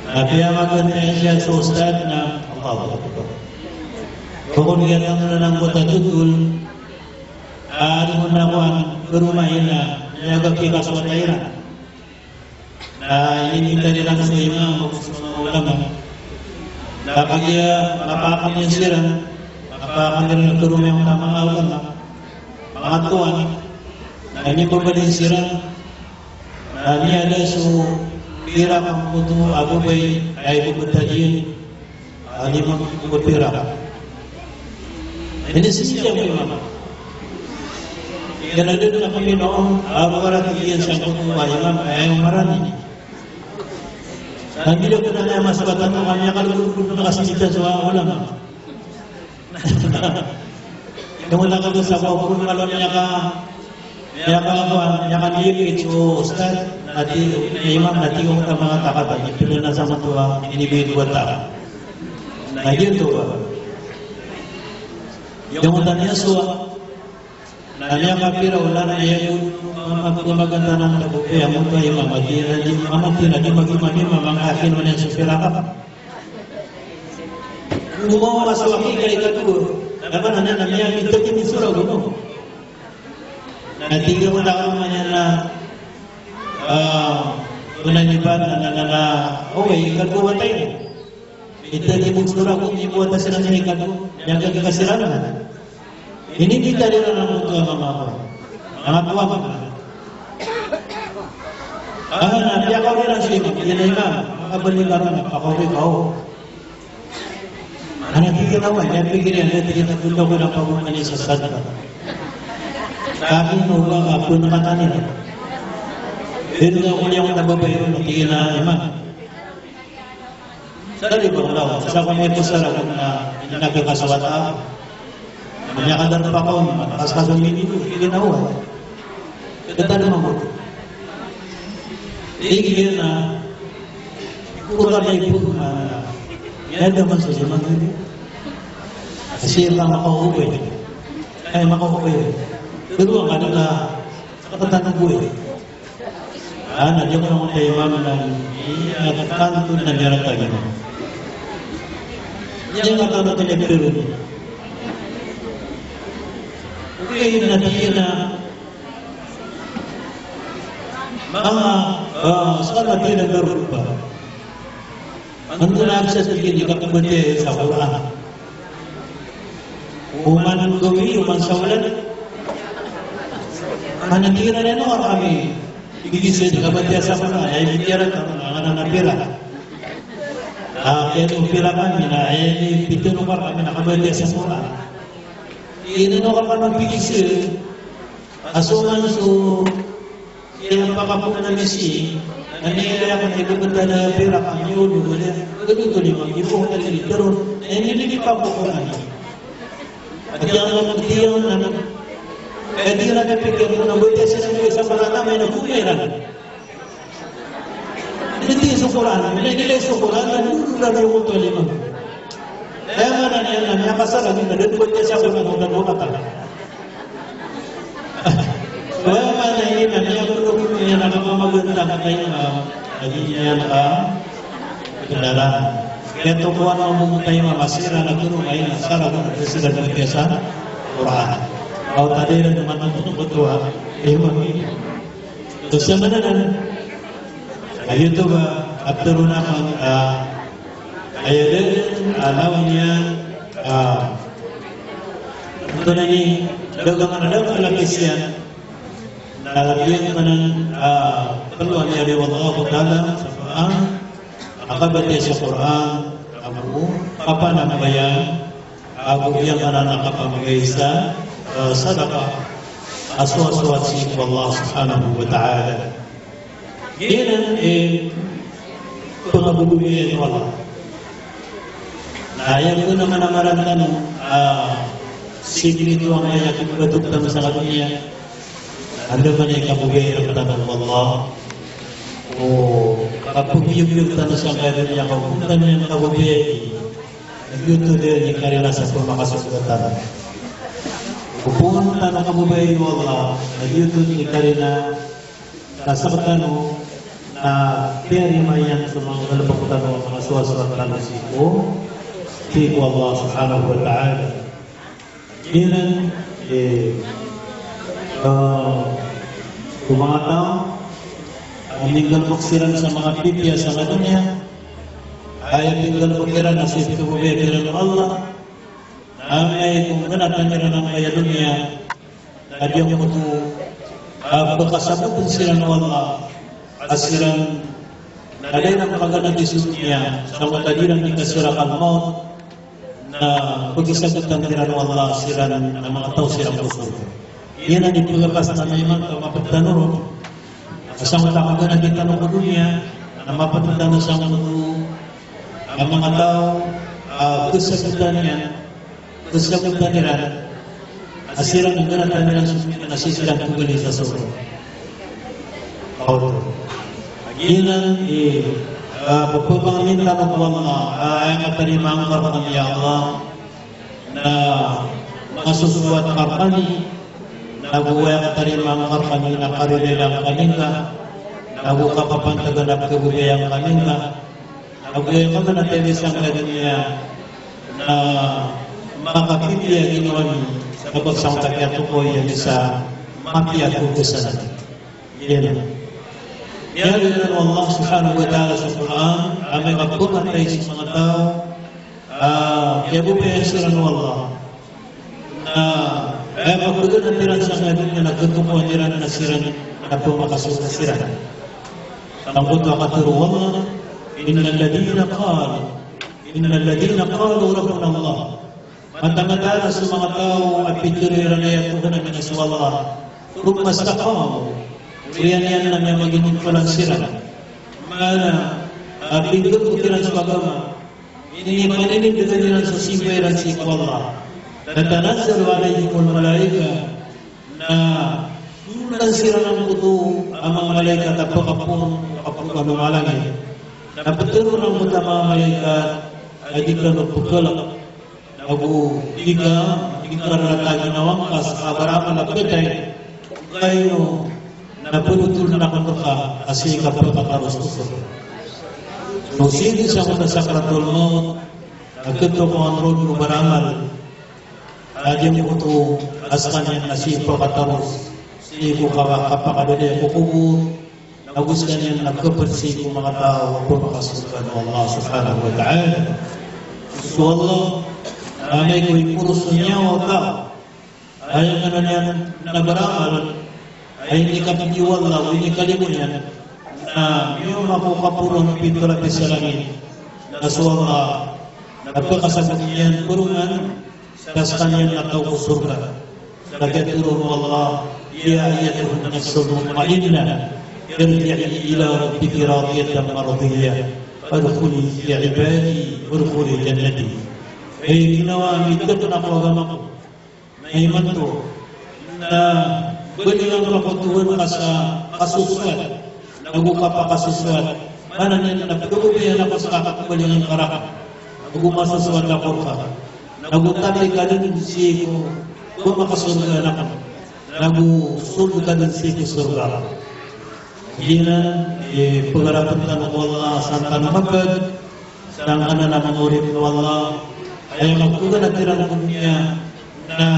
Tapi yang akan saya Ustaz na Allah. Kau ni yang nak kota tutul, ada menawan berumah ina, jaga kita suatu ina. Nah ini dari langsung imam ulama. Nah bagi dia apa yang sirah, apa yang ke rumah yang utama ulama, pengatuan. Nah, ini berbanding sirah. Nah, ini ada pirang untuk Abu Bay, Abu Bertajin, 50 pirang. Ini sisi yang memang. Yan na din na kami noong araw-araw iyan siyang kutuwa, imam, ayaw marami. Sabi ko na niya mas batang kanya kalugod na kasinita sa ulam. Yung wala ka doon sa kawapun, malon niya ka nilipit o ustad, imam, natigong ka mga takatan, ipilo na sa matuwa, inibig wata. Nagyan to ba? Yung wala niya suwa, nanya kapira wala na iya yung maganda ng tabupi ang mundo ay mamati na di mamati na di magimami mamangkakin mo niya sa pirakap gumawa masawaki kay katur naman na niya ito kinisura guno natiga mo na ako niya na unaniban na okay ikaduwa tayo ito kinisura kung ibuwa ta sila niya ikadu yang kagkasiranan ini kita di dalam mutu agama amat tua dia kau dia nasi dia imam maka beli karena kau kau anak pikir awak dia pikir yang dia tidak dulu kena bangun ini sesat kami nuga apa nak ni itu kau yang tak berbaik itu na imam sekali berlalu siapa yang besar nak kekasawatan Kanya kadang napakaon, matakas ka sa minito, ginawa. Ganda naman mo. Tingin na, ikutan na ipon na, yan naman sa siya mga kasi lang makauwi. Ay, makauwi. Pero ang ano na, sa katanang buhay. Nandiyan ko naman tayo mama na, kanto na meron tayo. Yan ang kanto na pero okay, natin mga salat din ang garupa. Ang tunaksa sa tingin, ikakabandi sa Quran. Uman gawi, uman sawalan. Manatira na ano kami. Igigisya, ikakabandi sa Quran. Ay, bitira ka, mga nanapira. Kaya itong pira kami na, ay, pitinumar kami, nakabandi sa Quran. Inano ka pa magbigis asuman so yung pakapunan na misi nangyayari ako na ibubanda na pera kang yun ganito limang ipo na rin pero nangyayari pa po ko na at yung na kaya di na napigyan ko na buti sa parata may nagumiran hindi sa Quran nilagay sa Quran nangyayari yung ito limang kaya nga na niya na kasalamin na doon po niya siya kung nagbukat ka. Kaya nga na niya kung niya nakamamaganda ka tayo hindi niya nakakilala. Kaya tukuhan mo tayo masira na guru ngayon ang sarap na sila nagkesa Quran. Kau tadi na naman ang tutuwa kayo mami. Terus siya mananan. Ayun ito ba? After na kang ayun alawnya ito na ni dagang kalakisyan nalagyan ka ng peluang niya riwag ako dalam sa Quran nakabati sa Quran ako papanambayan ako yang ka na nakapamagay sa sadaka aswaswat si Allah subhanahu wa ta'ala yan pangabubigyan ng Allah. Ayaw ko naman ang marantan sigilito ang ayakin badugtan sa kanya. Ano man ay kabugay-iraptan ng Allah o kapag-yug-yugtan sa kanya niya kapuntan niya ng kabugay nag-yuto din yung karila sa pumakasugatan. Pupunta ng kabugay ng Allah nag-yuto yung karila nasa katano na peri mayan sa mga kalapakutan ng mga suwaswatan ng siko Tiku Allah subhanahu wa ta'ala Ilan kumataw ang tinggal maksiran sa mga pipya sa dunia ay tinggal maksiran na sa ipitububikiran ng Allah ay kung ganatan ng kaya dunia at yung mutu pagkasabot sila ng Allah asiran ada yang mengatakan di dunia sama tadiran dikasirakan maut na pag-isagot ng tiran ng Allah siran ng mga tao sirang puso. Yan ang ipagakas na may mga mapagtanong. Asang utamagan na kita ng dunia na mapagtanong sa mundo ang mga tao kesakitan nila asirang ang ganatan nilang susunod na sisilang kugali sa suro. Yan ang pagpapaminta ng mga ay matarimang karang ya Allah na masusuwat karkani na buhay matarimang karkani na karilang kanina na buka papantaganap kabugayang kanina na buhay ka na telisang kanina na makakipya ginawa niyo sa pagsang kakyat ko yan sa mapiyat ko sa natin. Yan. Yan din Allah subhanahu wa ta'ala sa Quran amay magpumatay sa mga tao kaya bupaya sila ng Allah na ay magpugan na tiran sa ngayon na nagtutupuan nila na siran na pumakasus na siran. Tangkot wa katuru Allah innal ladina qalu rabbuna Allah. Mata-mata sa mga tao at pintururan na yan Tuhan namin sa Allah. Kung mas takaw, yan na may magiging palang sira. Mana, pinggol ko kiran sa agama, ini maninindigan nila sa simparan si Allah. Natanasal alayhimul malaika na tulang sira ng puto ang mga malaikat at pagkapun lumalangin. Napaturo ng mga malaikat ay di ka nagpagkalak. Abu tiga lagi nawang kas kabarama na petay kayo na punutul na nakunduka kasi kapag katarus kusur. So sindi sa mga sakratul maut nagkito ko ang road ko baramal adyang ito askan yan na si katarus si ko kapakadali ko kubur nagusgan yan nagkapansi ko mga tao ako makasukan ng Allah subhanahu wa ta'ala. So Allah ay ko'y puros niya o ka ay ang yan nabaramal ay hindi ka piwala o hindi kalimuyan na yung makukapuro ng pinturati sa langit na suwang nagpakasagot niyan purungan kas kanyan nataw ko surga nagkaturo mo Allah iya ayatuhun na nagsulong ma'inna irji'i ila rabbiki radiyatan maradiyya adkhuli fi ibadi udkhuli jannati. Ginawa ang ito na ako agama ko na iman to na pwede lang mapagtuwan ka sa kasuswat naguka pa kasuswat mana niya na pagkukubayan ako sa kakakubali ng karak nagumasuswat ako ka nagutati ka din si ko makasurga na ka nagusulog ka din si ko surga. Gina pagarapan ka ng Allah santa na magad sang ana na mangurit ng Allah ay magkugan at tirang dunia na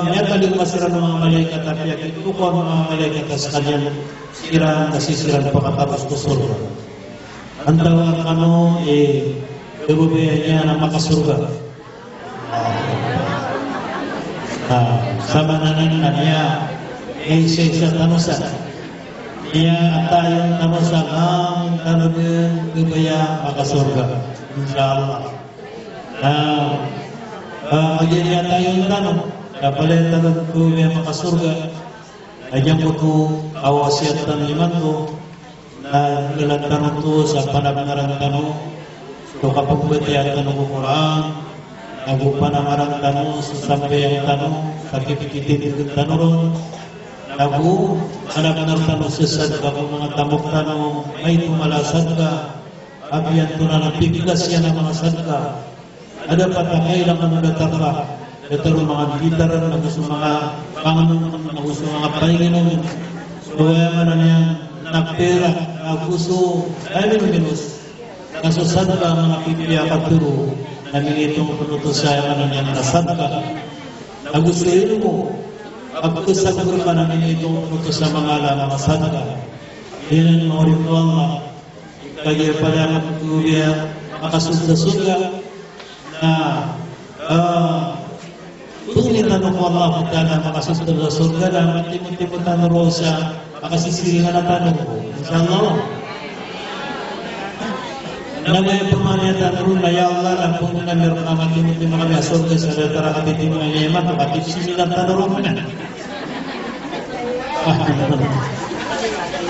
nyata din masira ng mga malaikat at yakitukuan ng mga malaikat sa kanyang sirang nasisirang pagkatapos ko surga. Ang tawag ibubaya niya na makasurga. Sama na niya isa tanusan. Niya at tayong tanusan ang tanong ibubaya makasurga. Inshallah. Magiging tayo yung tanong, kapalit tanong ko yung makasurga, ayan ko ito, awasiat ng liman ko, na nilang tanong to sa panagmarang tanong, so kapag batiyan tanong ko Quran, nagupanamarang tanong, sasampay ang tanong, kakipikitin yung tanong ron, panagmarang tanong sa sadka, kung mga tamok tanong, may tumalasad ka, abiyan to na napigilas yan ang mga sadka, ada patangay lang ang natataka. Ito mga gitaran na gusto mga panganon na gusto mga pahinginom. So kaya man niya nagpera, gusto, ay minus. Kasusad ka mga pipiliya katuro, namin itong punutos sa niya nasad ka. Nagustuhin mo, pagkasagur ka namin itong punutos sa mga sad ka. Yan ang mga ritual na kaya pala magkuliya, makasunda-sunda, tunit na nung Allah Ta'ala makasusod sa surga na matimunti-munti na rosa makasisiringan na tanong ko. Inshallah. Namanya pemaniatan runa ya Allah lampun kami rekaman timun-timun kami surga sadar kabitin mga yaman kapatid similan tanong runa.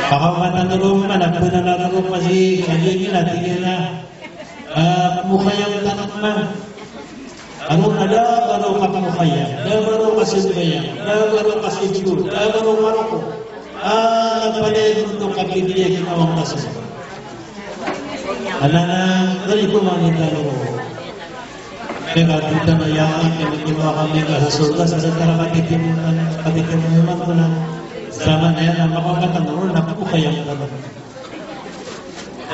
Pakamananurong man, at pinananurong pa si Kajimi na, tingin na, mukayang tanong man. Ano na baro ka mukaya, baro ka silbaya, baro ka sibyud, baro maroko. Nagpalay mo itong kapibiya ginawang kaso. Dali ko manita mo. Kaya dito na yan, kaya kami ka sa surga, sa tara katitimunan ko na. Sama na yan, ang makakatanong, nakukayang tanong.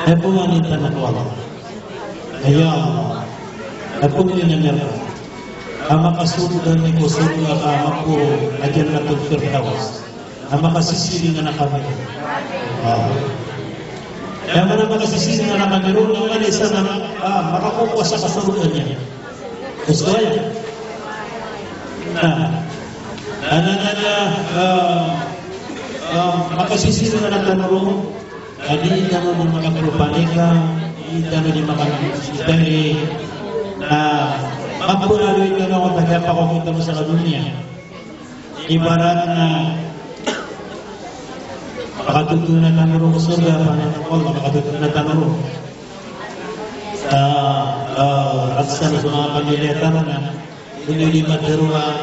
Kaya pumanita na ko Allah. Kaya Allah. At kung inanyan ka, ang makasundan ni Kusurga ka, makuro, adyan na itong Firdaus. Ang makasisili na kami. Kaya man ang makasisili na kami, rin naman isa na makakukuha sa kasundan niya. Gusto yan. Makasisili na tanong, hindi na mo makapropanika, hindi na mo makasidari, magpulaloy ka na kung tagapakakita mo sa kadunya. Ibarat na makatutunan na tanong sa surga, makatutunan na tanong sa raksan sa mga pamilya na pinilimat daruan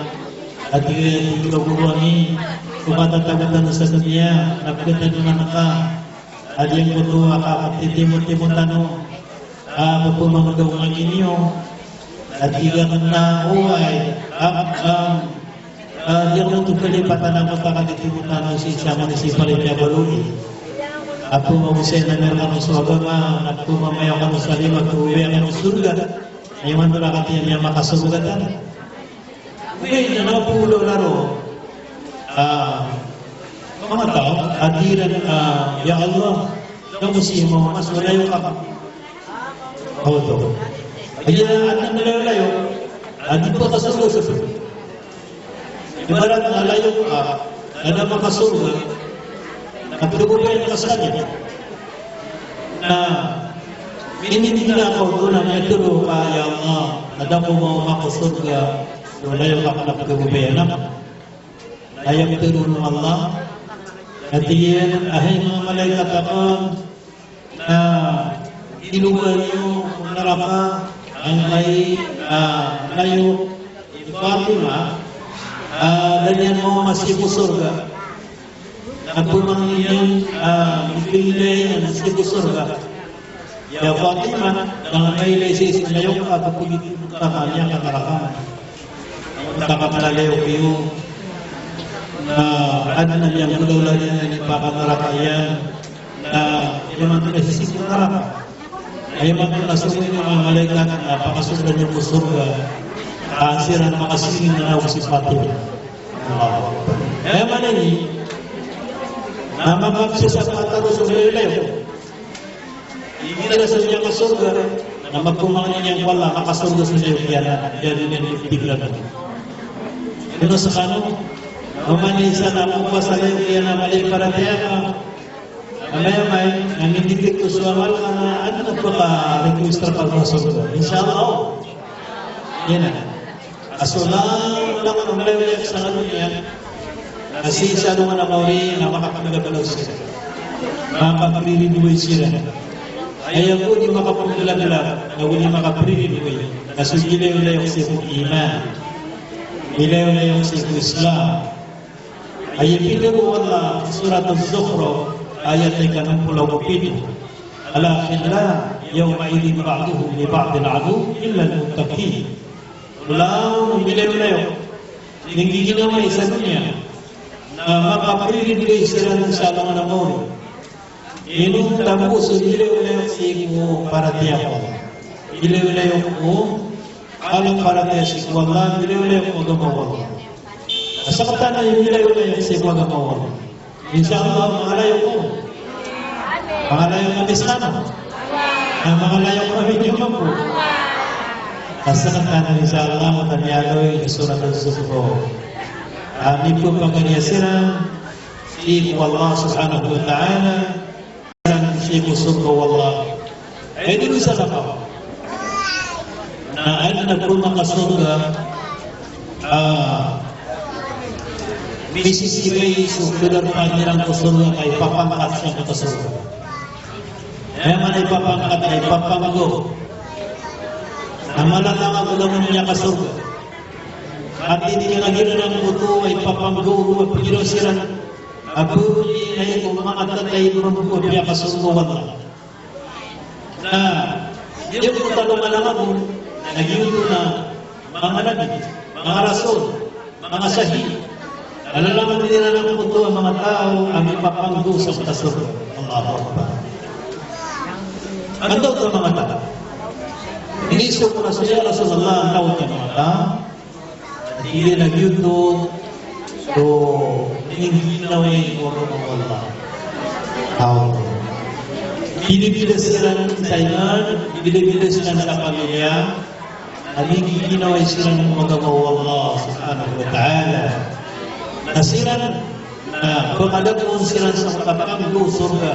at ikaguruan ni kumatatagatan sa dunya, napagatan naman ka at yung kutuwa ka at titimot-timot tanong pagpumamagaw ng inyo at higang na uway diyan lang itong kalipatan ang magkakatitimutan ng siya municipal niya baluli at pumagusay na meron ng swagama at pumamayaw ka ng salim at uwi ang ng surga ay man doon nakatiyan niya makasugatan ngayon na napulo laro mga tao adiran ya Allah namusin mo mas wala yung kapag auto. Kaya ang nalayo, di pa kasurga. Ibarat na layo ka, na makasurga, at lubugan ka sa kanya, na minimila ka doon ang naturo ka, ya Allah, nadamo mo makasurga, layo ka na pagkagubayan ayam turo ng Allah, at iyan, ahay mga malaikat ako, na iluwan niyo kung naraka ang may layo Fatima ganyan mo masipo surga at pumangin ipilay ang masipo surga ya Fatima ang may laysis layo ka at pulitin ka kanya ang naraka nakapalalayo kayo na ano na yan mula niya ipakanaraka yan na yaman ito nasisipin naraka ay magkakasunin ng mga malaikat na pakasunan niyo po surga sira na makasingin na nawag si Fatima. Kaya manani na magkakasya sa pataro sa layo hindi na sa niya kasurga na magkumangan niya wala makasurga sa layo kaya yan yung bigla na pero sa kanong mamanisa na kuha sa layo kaya na mali para tiya Amay-amay, ang indidik ko sa amal ka na ano na request ka pa sa surga. Inshallah. Yan na. Asulang lang ang malawag sa ano niya. Kasi siya naman ang mauri na makapagagalaw sila. Makapagpirinuwi sila. Ayaw ko di makapagdala-dala na hindi makapirinuwi. Kasi ilaw-ilaw sa iman. Ilaw-ilaw sa Islam. Ay pinuro Allah surat al-Zukhruf ayat 67 ala khilla yawma idin ba'duhu li ba'dil adu illa al-muttaqin ulang bilayo hindi ginawa isa niya na makapirin sila ng salang na mo inong tapos bilayo sigo para tiyapo bilayo ko alang para tiya sigo Allah bilayo ko gamawa sa katana yung bilayo sigo gamawa Insyaallah mangalayo ko. Mangalayo kami sana. Mangalayo kami di mampu. Kasana insyaallah matanyaloy surat al-Zukhruf. Amin po pagkaniasiran si Allah subhanahu wa ta'ala dan si surga wallah. Ay dito sa lapaw. Na ay nagpunta ka surga Misisibay sukulan panirang kusurga kay papangkat siya ke surga. Eman ay papangkat ay papanggo. Amalan lang ang ulamon niya ke surga. At hindi niya nagilan ng buto ay papanggo at pinirosiran. Abuli ay umangat ay mamukod niya ke surga wala. Na yung putalungan lang ako, nagyuto na mga nabi, mga rason, mga sahi. Alalaman nila ng puto ang mga tao ang ipapanggo sa kasurga. Allahu Akbar. Ano daw ito mga tao? Iniso ko na siya Rasulullah ang tawag ng mga tao. At hindi nagyuto so hindi naway ko ng Allah. Tao. Binibilas sila ng Taiwan, binibilas sila ng pamilya, at hindi ginaway sila ng magagawa Allah subhanahu wa ta'ala. Na sila na pagkadagpon sila sa kapanggo surga,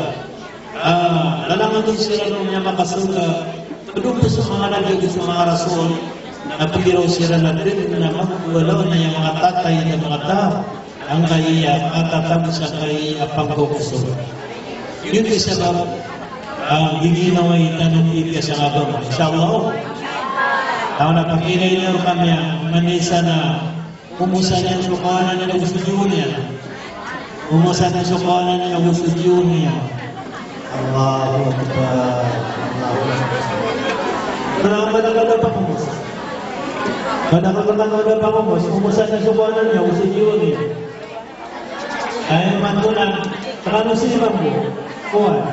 lalaman din sila ng mga makasurga, tulong sa mga nagyagod sa mga rason, na pagiraw sila na rin na magwalaw na yung mga tatay at mga tao, ang kaya matatag sa kay apanggo surga. Yun ay sabab ang giginaway tanong iti sa abang. Inshallah. Ako na pag-inay niyo kami manisa na umusa niya sukanan niya gusto niya. Umusa niya sukanan niya gusto niya. Allahu Akbar. Kadang-kadang pa kumus. Kadang-kadang pa kumus. Umusa niya sukanan niya gusto niya. Ay mantunan. Kano siya mo? Kuwan.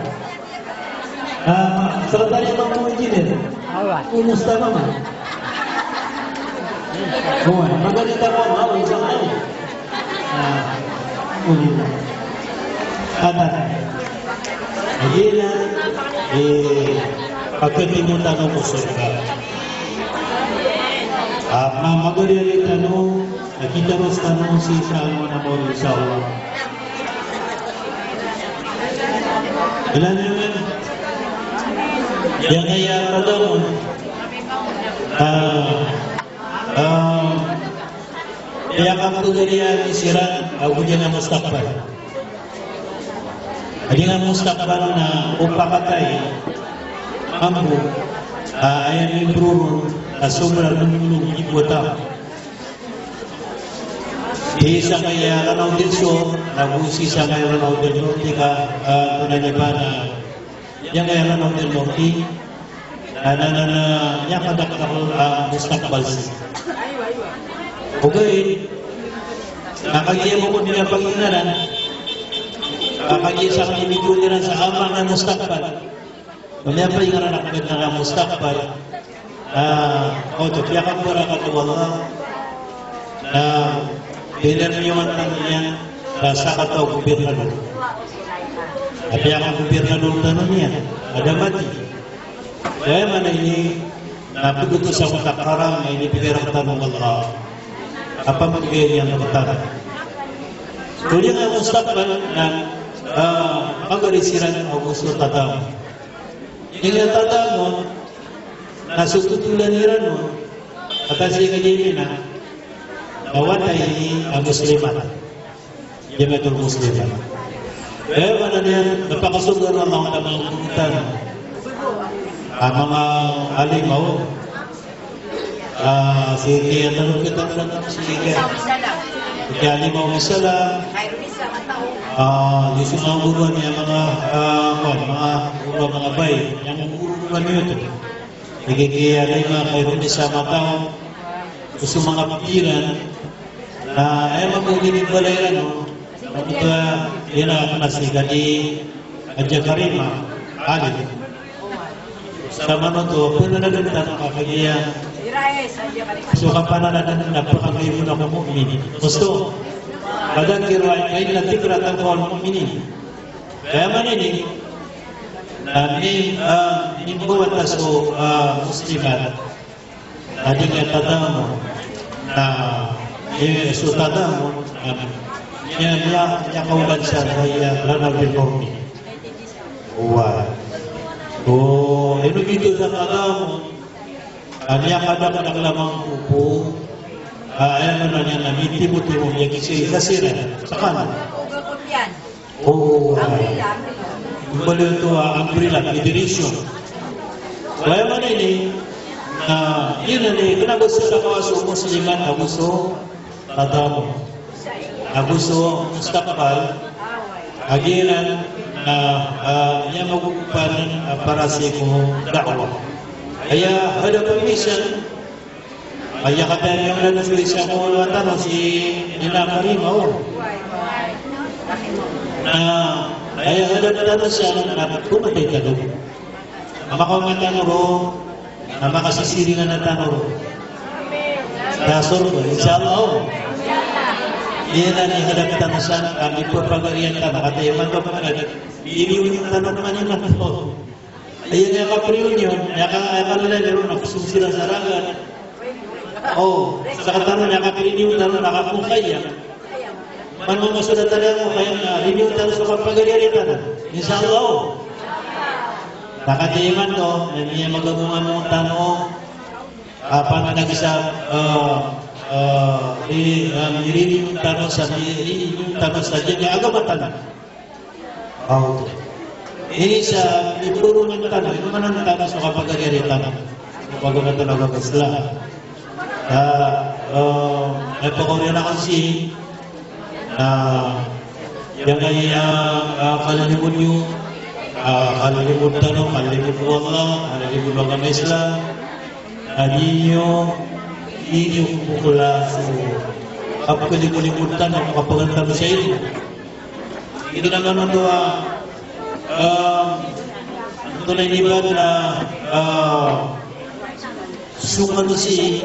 Sekretariat Bang Engineer. Kumusta naman? Maganda po ang isang ano. Hindi na pagkatimutan ng musulka. Maganda tanong, kita rin tanong si Salmo na mo insyaAllah. Ilan naman? Yang kaya kadang kaya kapag ganyan isiran ako dyan ang mustakbal. Hindi nga mustakbal na upakatay mambo ayan yung bruro na sobra ng ibuta. Isa kaya Ranaw del Sur nagusi sa kaya Ranaw del Norte ka tunay ba na yang kaya Ranaw del Norte yang kadaktar mustakbal. Okay, nakagiya mo ko nila pag-inaran, nakagiya sa kanya nila sa amang ng mustakbal. Mamaya pa yung narakagad na mustakbal. Kaya ka para katuwala na pinarniwan lang niya sa kataw gobernador. At kaya ka gobernador na niya, ada mati. Kaya man ini napuguto sa matakarang ay nipigirang tanong Allah. Apa magbigay niya ng tanong? Kung yung mustakbal na pag-arisiran o gusto tatang. Yung tatang mo, nasututulan nila mo, at asya kanyang na, nawatay ang muslimat. Yung itong muslimat. Kaya man na yan, napakasugan ng mga namangkutan. Ang mga alimaw, sige, tanong kita na sige. Sige, alimaw isa lang. Gusto nga buruan niya mga bay. Yung buruan niyo ito. Nagigaya na yung mga kairoon sa matao. Gusto mga pikiran na ay magkukinig balay ano. Ito yun ang kanasigan ni Adja Karima. Alin. Sa manoto, puna na ganda ng kakagaya. So kapanananan na napakagayon ako mu'minin. Gusto, padang kiruay kayo na tikrat ang kawal mu'minin. Kaya man ini, na nimbuwan na so muslimat, na di nga tadamo, na so tadamo, niya kaulan siya kaya Ranaw del Norte. Uwa. Oh, dito sa tadamo, niya kadang lamang upo, Ayan mo na niya na timo-timo niya kasi sa kanan. Oo. Baliw ito umbrella, mediration. Kaya man ini, yun na ni, kinagusto na kawaso musliman, agusto, tadamo. Agusto, mustakapal, agiran, niya magugupan para sa ikong da'wa. Kaya, hadapang mission, kaya kata yung nanasuli siya kung wala tanong si Nina Karima, kaya hadap siya na pumatay ka doon. Makamantanong ro, makasisiringan na tanong ro. Dasor ko, inshallah. Iyan na ni hadap tanong siya, kami po pagarian ka, nakatayaman ka pa agad. Iiwin yung tanong naman yung nato. Ayan yung kapriyon yun, nakalala na sila sa ragat. Sa katanong niya, kapiliw tanong nakakungkay yan. Manong masulat talaga mo, kaya na, riniw tanong sa kapagarian. Inshallah. Nakatiyaman to, niya magagungan mong tanong, paano nag-isa, riniw tanong sa dyan, agabatan. Ini sa ituro ng tanong, ito man ang tanong sa kapagarian. Paggamatan ng Islam. Nagpakorya na kasi yang ay kalalimod nyo, kalalimod tanong, kalalimod Allah, kalalimod agama Islam, ninyo kumukula sa kapagalimulimod tanong, kapagalimulimod sa inyo. Hindi naman ang doa, tunay nibad na sukan si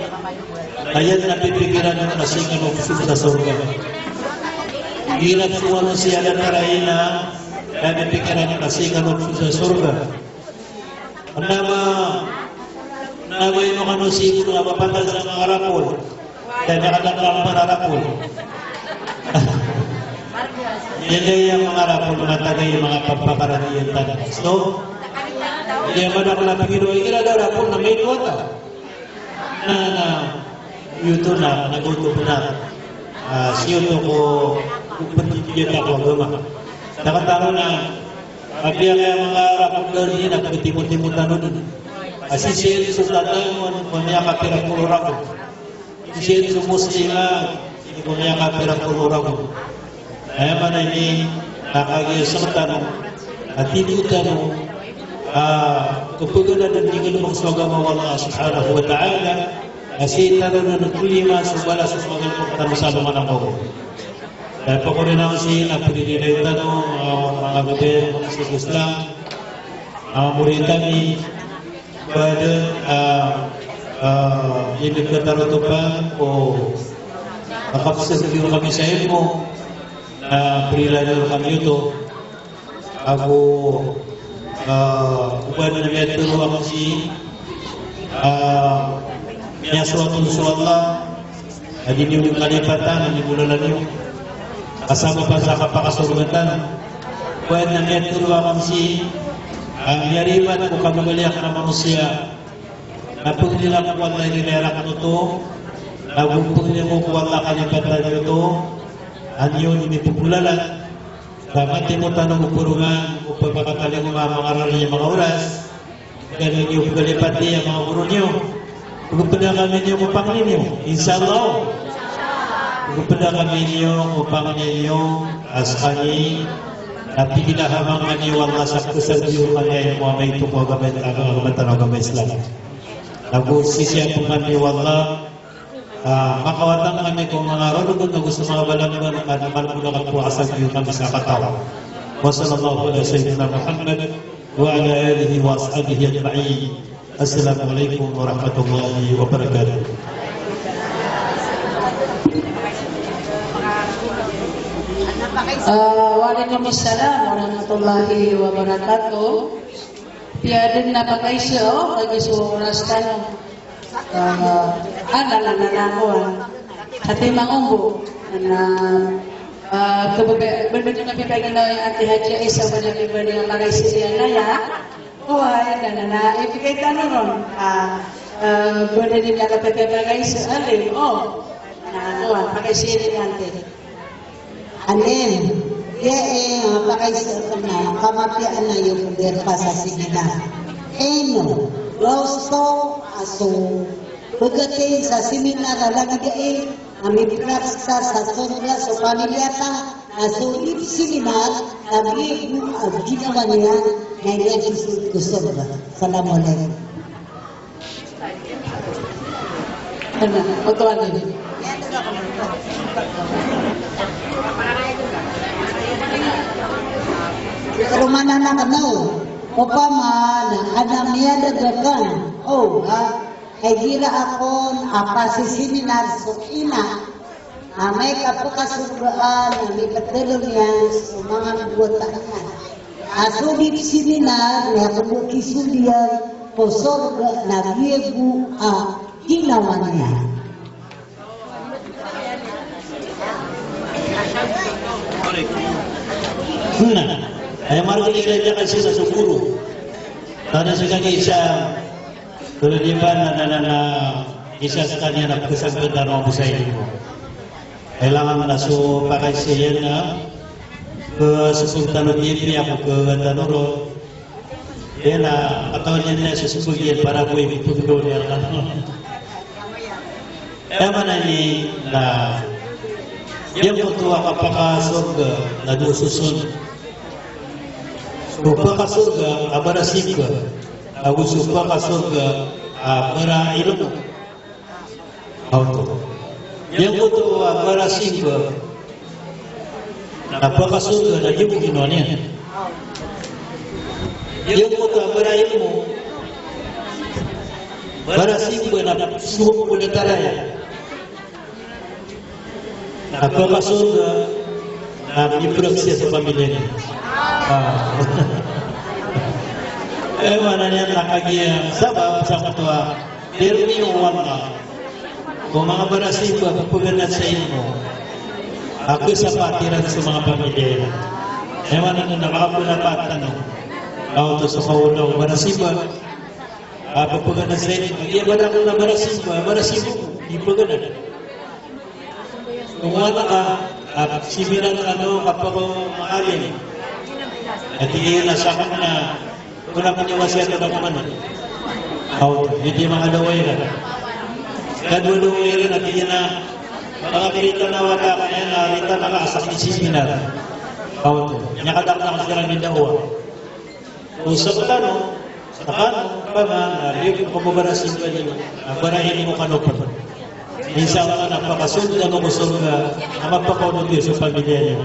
ayan napipigiran ng kasingan o sa surga. Hirap suwan siya na narayin na napipigiran ng kasingan o sa surga. Nama yung mga siguro na mapatag sa mga rapol dahil nakadaklang mararapol. Yan yung mga rapol na tagay yung mga pagpakaraniyan tanong. So, hindi naman ako lang Panginoon, ikinada rapol na may nuwata. Yuto na naguto na siyo to ko pagpapagyan ako agama. Nakataro na pagbiya kaya mga rapaglar niya nagkatimot-timot nun. Kasi siya sa tatay mo niya kapirang kulura ko. Siya sa muslima niya kapirang kulura ko. Kaya man ini nakagayasang tanong at hindi tanong kapag na nandigan mo sa agama Allah subhanahu wa ta'ala kasi tanong na nagkulima sa wala sa mga tanong sa mga nako. Dahil pa ko rin ako siya napagigilay tanong mga gobyerno sa Islam mga muritami pada hindi katarutupan o makapasasagiro kami sa ilmo na prilayo kami ito ako uban na may turo ako si Miyaswatun Allah adin yung kalipatan ang ibulalan nyo kasama pa sa kapakasurugatan uban na may turo ako si ang yariman kung kamagaliak na manusia napag nila kung wala nilerak mo ito nagumpag nila kung wala kalipatan nyo ito anyo inipupulalan dapat mo tanong upurungan upang makatali mo mga mga oras ganun yung kalipat niya mga guru niyo pagpupunta kami niyo upang ninyo inshallah pagpupunta kami niyo upang ninyo askani at pinahamang niyo Allah sa kusagyo kanya yung mga may tuko agama Islam nagusisya puman niyo Allah makawatang kami kung mga rolog na gusto mga balanggan at naman po nakapurasag yung kami sa katawa. Wa sallallahu ala sayyidina Muhammad wa ala alihi wa ashabihi ajma'in. Assalamualaikum warahmatullahi wabarakatuh. Waalaikumsalam warahmatullahi wabarakatuh. Tiada na pag-aiso, pag-iso oras tanong. Nalalakuan hati mangumbu na berbeda napipagan na yung ati haja isa ba na bibali ng mga isisiyan na ya kuhay na ibigay tanong ron berbeda din na kapagay sa alim Ano, pakai sini nanti. Anem, dia pakai na kamatian na yung derpa sa simina. Eno, gusto aso pagdating sa simina na lagi dia amipras sa sonra sa pamilyata aso ip seminar lagi ginawa niya ngayon gusto ba? Assalamualaikum. Ano, magkawan din. Pero mana na kanaw, upama na anam niya dagakan. Oh, kay gira akon apa si seminar so ina. May kapakasugaan, may katulong yan sa mga buwatan niya. Aso di seminar, may kapakisulian, posor na giegu ginawa niya. Ay marunong kita kasi sa suguro. Tanda sa kanya isa, tulad di ba na isa sa kanya na pagkasagod na mga busayin mo. Kailangan na so pakai siya na ke susultan TV ako ke tanuro. Yan na katawan niya sa susugian para ko ipitulo niya lang. Kaya man ni na yang ketua kapaka surga na dususun. Supa ka surga abara sika. Aku supa ka surga abara ilmu. Auto. Yang ketua abara sika. Apakah surga lagi beginiannya? Yang ketua abara ilmu. Bara sika na supa kulitaraya. Apakah surga na diproduksi sa pamilya niya? Mana niya nakagiya sabab sa ketua dirmi uwama kung mga barasi ko pagpaganat sa inyo ako sa patiran sa mga pamilya mana na nakapulapatan auto sa kaulaw barasi ba pagpaganat sa inyo iya ba na barasi mo di paganat kung wala ka simiran kapag maalim at iyon na sa akin na wala kanyawasya ito na kumano. Hindi mga laway rin. Kadwalaway rin at iyon na mga pirita na wala kanya na rita na kaasak ni siminar. Nyakadak na kasi lang nindawa. Kung sa kano, pa man, yung pamabarasin ka niyo, barahin mo kano pa. Minsan ka napakasunod na gusto ka na magpapaunod sa pamilya niyo.